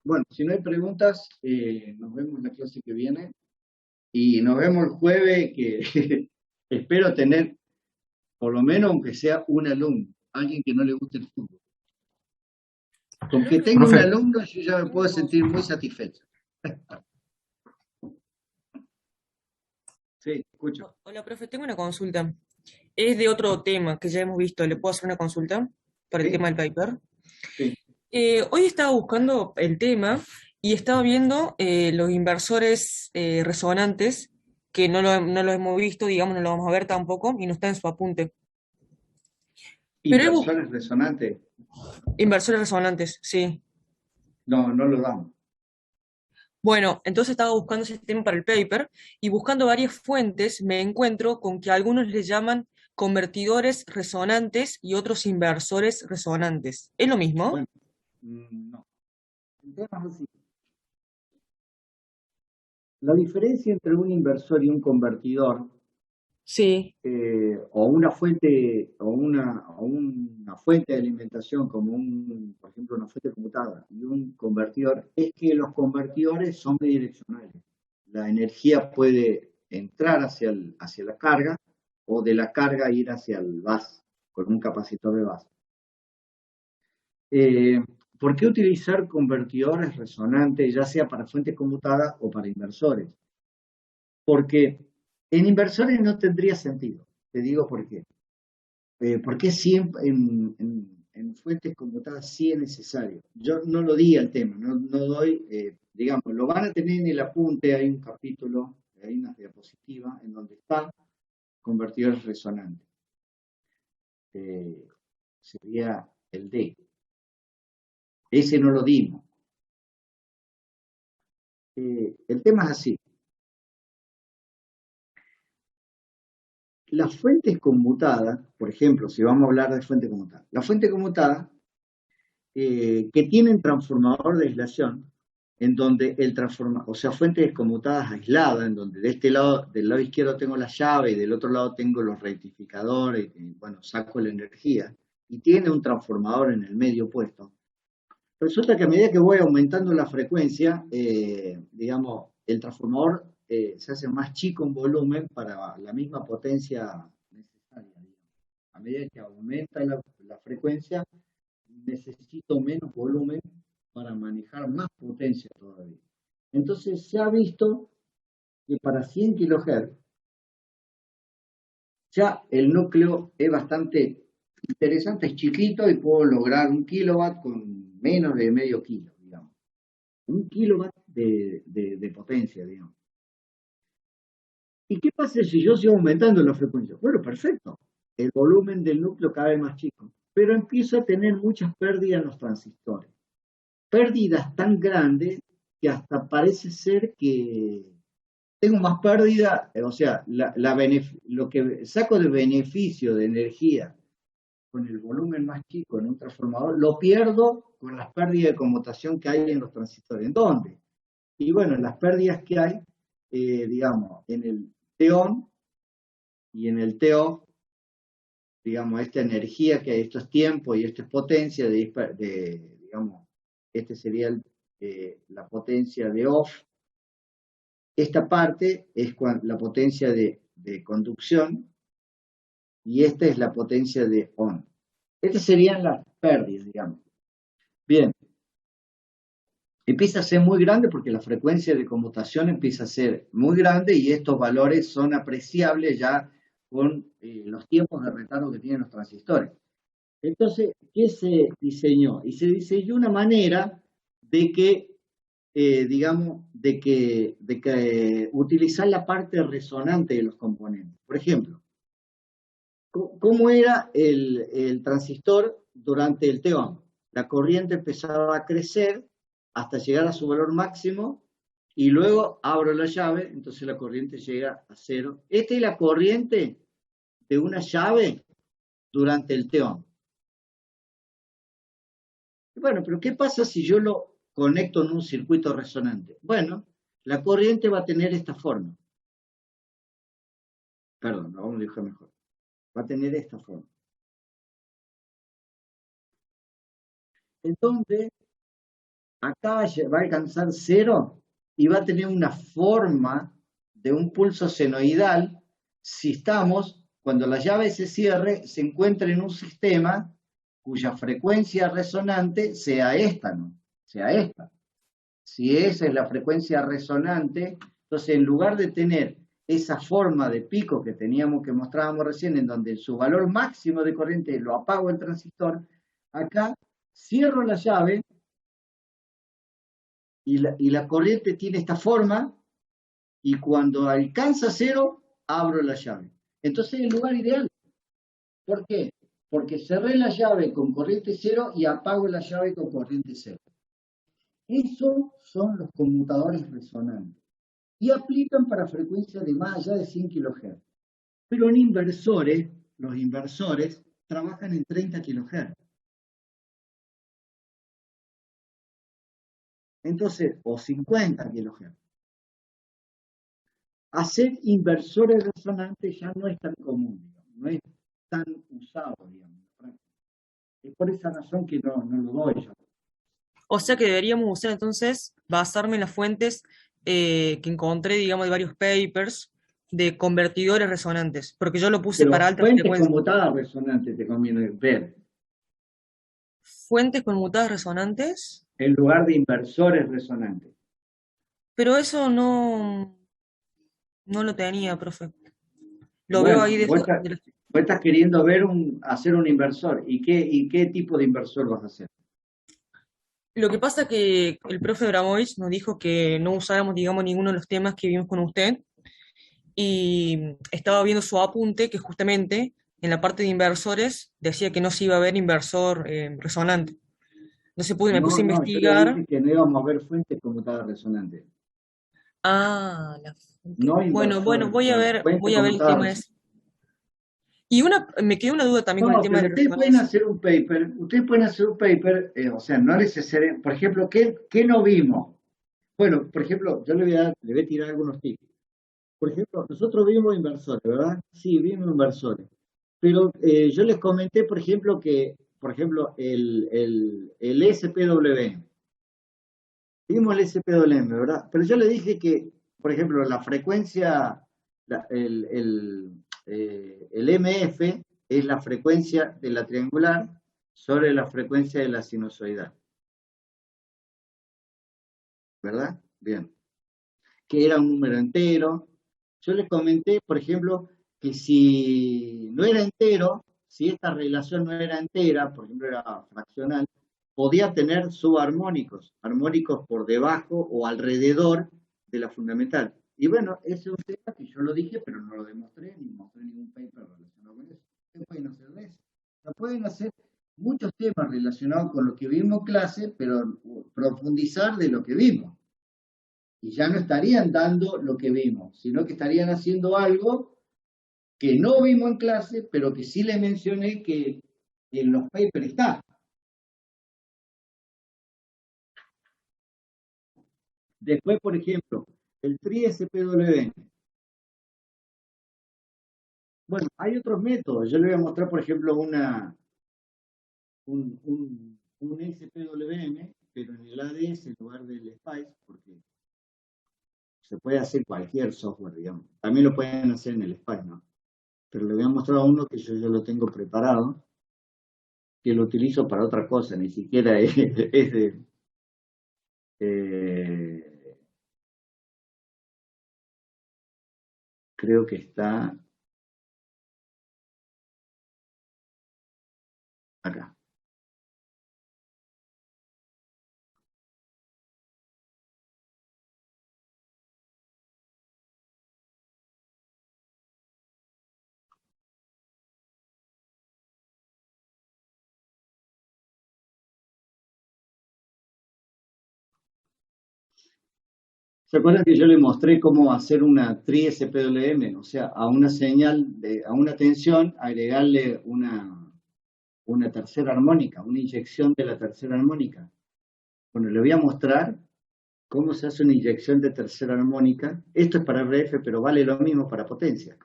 Bueno, si no hay preguntas, nos vemos en la clase que viene y nos vemos el jueves, que espero tener por lo menos aunque sea un alumno, alguien que no le guste el fútbol. Con que tenga un Profe, alumno, yo ya me puedo sentir muy satisfecho. Sí, escucho. Hola, profe, tengo una consulta. Es de otro tema que ya hemos visto. ¿Le puedo hacer una consulta para el Sí, tema del paper? sí. Hoy estaba buscando el tema y estaba viendo los inversores resonantes, que no lo hemos visto, digamos, no lo vamos a ver tampoco, y no está en su apunte. Pero Inversores resonantes, inversores resonantes, sí. no, no lo damos. Bueno, entonces estaba buscando ese tema para el paper y buscando varias fuentes me encuentro con que algunos le llaman convertidores resonantes y otros inversores resonantes. ¿Es lo mismo? Bueno, no. El tema es así. La diferencia entre un inversor y un convertidor, Sí. o una fuente, o una fuente de alimentación como por ejemplo, una fuente conmutada y un convertidor, es que los convertidores son bidireccionales. La energía puede entrar hacia la carga o de la carga ir hacia el bus con un capacitor de base. ¿Por qué utilizar convertidores resonantes, ya sea para fuentes conmutadas o para inversores? Porque en inversores no tendría sentido. Te digo por qué. Porque siempre en fuentes conmutadas sí es necesario. Yo no lo di al tema, no doy, digamos, lo van a tener en el apunte, hay un capítulo, hay una diapositiva en donde está convertidores resonantes. Sería el D. Ese no lo dimos. El tema es así. Las fuentes conmutadas, por ejemplo, si vamos a hablar de fuente conmutada, la fuente conmutada que tienen transformador de aislación, en donde el transformador, o sea, fuentes conmutadas aisladas, en donde de este lado, del lado izquierdo tengo la llave y del otro lado tengo los rectificadores, y bueno, saco la energía, y tiene un transformador en el medio puesto. Resulta que a medida que voy aumentando la frecuencia, digamos, el transformador se hace más chico en volumen para la misma potencia necesaria. A medida que aumenta la frecuencia, necesito menos volumen para manejar más potencia todavía. Entonces se ha visto que para 100 kHz ya el núcleo es bastante interesante, es chiquito y puedo lograr 1 kW con menos de medio kilo, digamos. 1 kW de potencia, digamos. ¿Y qué pasa si yo sigo aumentando la frecuencia? Bueno, perfecto. El volumen del núcleo cada vez más chico, pero empiezo a tener muchas pérdidas en los transistores. Pérdidas tan grandes que hasta parece ser que tengo más pérdida, o sea, lo que saco de beneficio de energía con el volumen más chico en un transformador, lo pierdo con las pérdidas de conmutación que hay en los transistores. ¿En dónde? Y bueno, las pérdidas que hay, digamos, en el T-on y en el T-off, digamos, esta energía que hay, esto es tiempo y esto es potencia, digamos, este sería la potencia de off. Esta parte es la potencia de conducción y esta es la potencia de on. Estas serían las pérdidas, digamos. Bien, empieza a ser muy grande porque la frecuencia de conmutación empieza a ser muy grande y estos valores son apreciables ya con los tiempos de retardo que tienen los transistores. Entonces, ¿qué se diseñó? Y se diseñó una manera de que, digamos, de que utilizar la parte resonante de los componentes. Por ejemplo, ¿cómo era el transistor durante el T-on? La corriente empezaba a crecer hasta llegar a su valor máximo y luego abro la llave, entonces la corriente llega a cero. Esta es la corriente de una llave durante el T-on. Bueno, pero ¿qué pasa si yo lo conecto en un circuito resonante? Bueno, la corriente va a tener esta forma. Perdón, lo vamos a dejar mejor. Va a tener esta forma. En donde acá va a alcanzar cero y va a tener una forma de un pulso senoidal si estamos, cuando la llave se cierre, se encuentra en un sistema cuya frecuencia resonante sea esta, ¿no? Sea esta. Si esa es la frecuencia resonante, entonces en lugar de tener esa forma de pico que teníamos, que mostrábamos recién, en donde su valor máximo de corriente lo apago el transistor, acá cierro la llave y la corriente tiene esta forma, y cuando alcanza cero, abro la llave. Entonces es el lugar ideal. ¿Por qué? Porque cerré la llave con corriente cero y apago la llave con corriente cero. Esos son los conmutadores resonantes. Y aplican para frecuencias de más allá de 100 kHz. Pero en inversores, los inversores trabajan en 30 kHz. Entonces, o 50 kHz. Hacer inversores resonantes ya no es tan común, digamos, no es tan usado, digamos. Es por esa razón que no lo doy yo. O sea que deberíamos usar entonces, basarme en las fuentes que encontré, digamos, de varios papers de convertidores resonantes, porque yo lo puse Pero para alta fuentes frecuencia. conmutadas resonantes te conviene ver, Fuentes conmutadas resonantes, en lugar de inversores resonantes. pero eso no lo tenía, profe. Lo veo Bueno, ahí vos estás queriendo ver hacer un inversor. ¿Y qué tipo de inversor vas a hacer? Lo que pasa que el profe Dramovich nos dijo que no usáramos, digamos, ninguno de los temas que vimos con usted, y estaba viendo su apunte que justamente en la parte de inversores decía que no se iba a ver inversor resonante. Entonces me puse a No, yo le investigar. dije que no íbamos a ver fuentes conmutadas resonantes. Ah, la fuente. No Bueno, inversores resonantes, fuentes voy a ver el tema conmutadas. ese. Y me quedó una duda también con el No, tema pero de la resonancia. ustedes pueden hacer un paper, o sea, no necesariamente, por ejemplo, ¿qué no vimos? Bueno, por ejemplo, yo le voy a tirar algunos tips. Por ejemplo, nosotros vimos inversores, ¿verdad? Sí, vimos inversores. Pero yo les comenté, por ejemplo, el SPW. Vimos el SPWM, ¿verdad? Pero yo le dije que, por ejemplo, la frecuencia, el MF es la frecuencia de la triangular sobre la frecuencia de la sinusoidal, ¿verdad? Bien. Que era un número entero. Yo le comenté, por ejemplo, que si no era entero, si esta relación no era entera, por ejemplo, era fraccional, podía tener subarmónicos, armónicos por debajo o alrededor de la fundamental. Y bueno, ese es un tema que yo lo dije, pero no lo demostré, ni mostré ningún paper relacionado con eso. ¿Qué pueden hacer de eso? No pueden hacer muchos temas relacionados con lo que vimos en clase, pero profundizar de lo que vimos. Y ya no estarían dando lo que vimos, sino que estarían haciendo algo que no vimos en clase, pero que sí les mencioné que en los papers está. Después, por ejemplo, el tri-SPWN. Bueno, hay otros métodos. Yo le voy a mostrar, por ejemplo, un SPWM, pero en el ADS en lugar del SPICE, porque se puede hacer cualquier software, digamos. También lo pueden hacer en el SPICE, ¿no? Pero le voy a mostrar uno que yo lo tengo preparado, que lo utilizo para otra cosa, ni siquiera es de... creo que está acá. ¿Se acuerdan que yo le mostré cómo hacer una tri-SPWM? O sea, a una señal, a una tensión, agregarle una tercera armónica, una inyección de la tercera armónica. Bueno, le voy a mostrar cómo se hace una inyección de tercera armónica. Esto es para RF, pero vale lo mismo para potencia.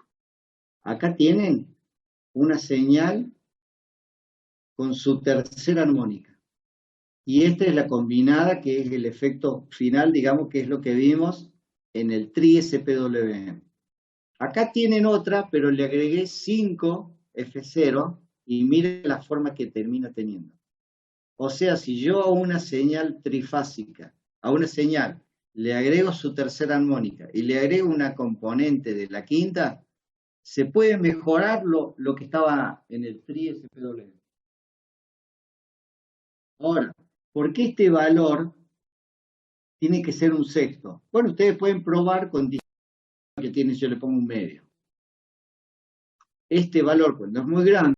Acá tienen una señal con su tercera armónica. Y esta es la combinada, que es el efecto final, digamos, que es lo que vimos en el tri-SPWM. Acá tienen otra, pero le agregué 5 F0 y miren la forma que termina teniendo. O sea, si yo a una señal trifásica, a una señal, le agrego su tercera armónica y le agrego una componente de la quinta, se puede mejorar lo que estaba en el tri-SPWM. Ahora, ¿por qué este valor tiene que ser un sexto? Bueno, ustedes pueden probar con que tiene, yo le pongo un medio. Este valor, cuando es muy grande,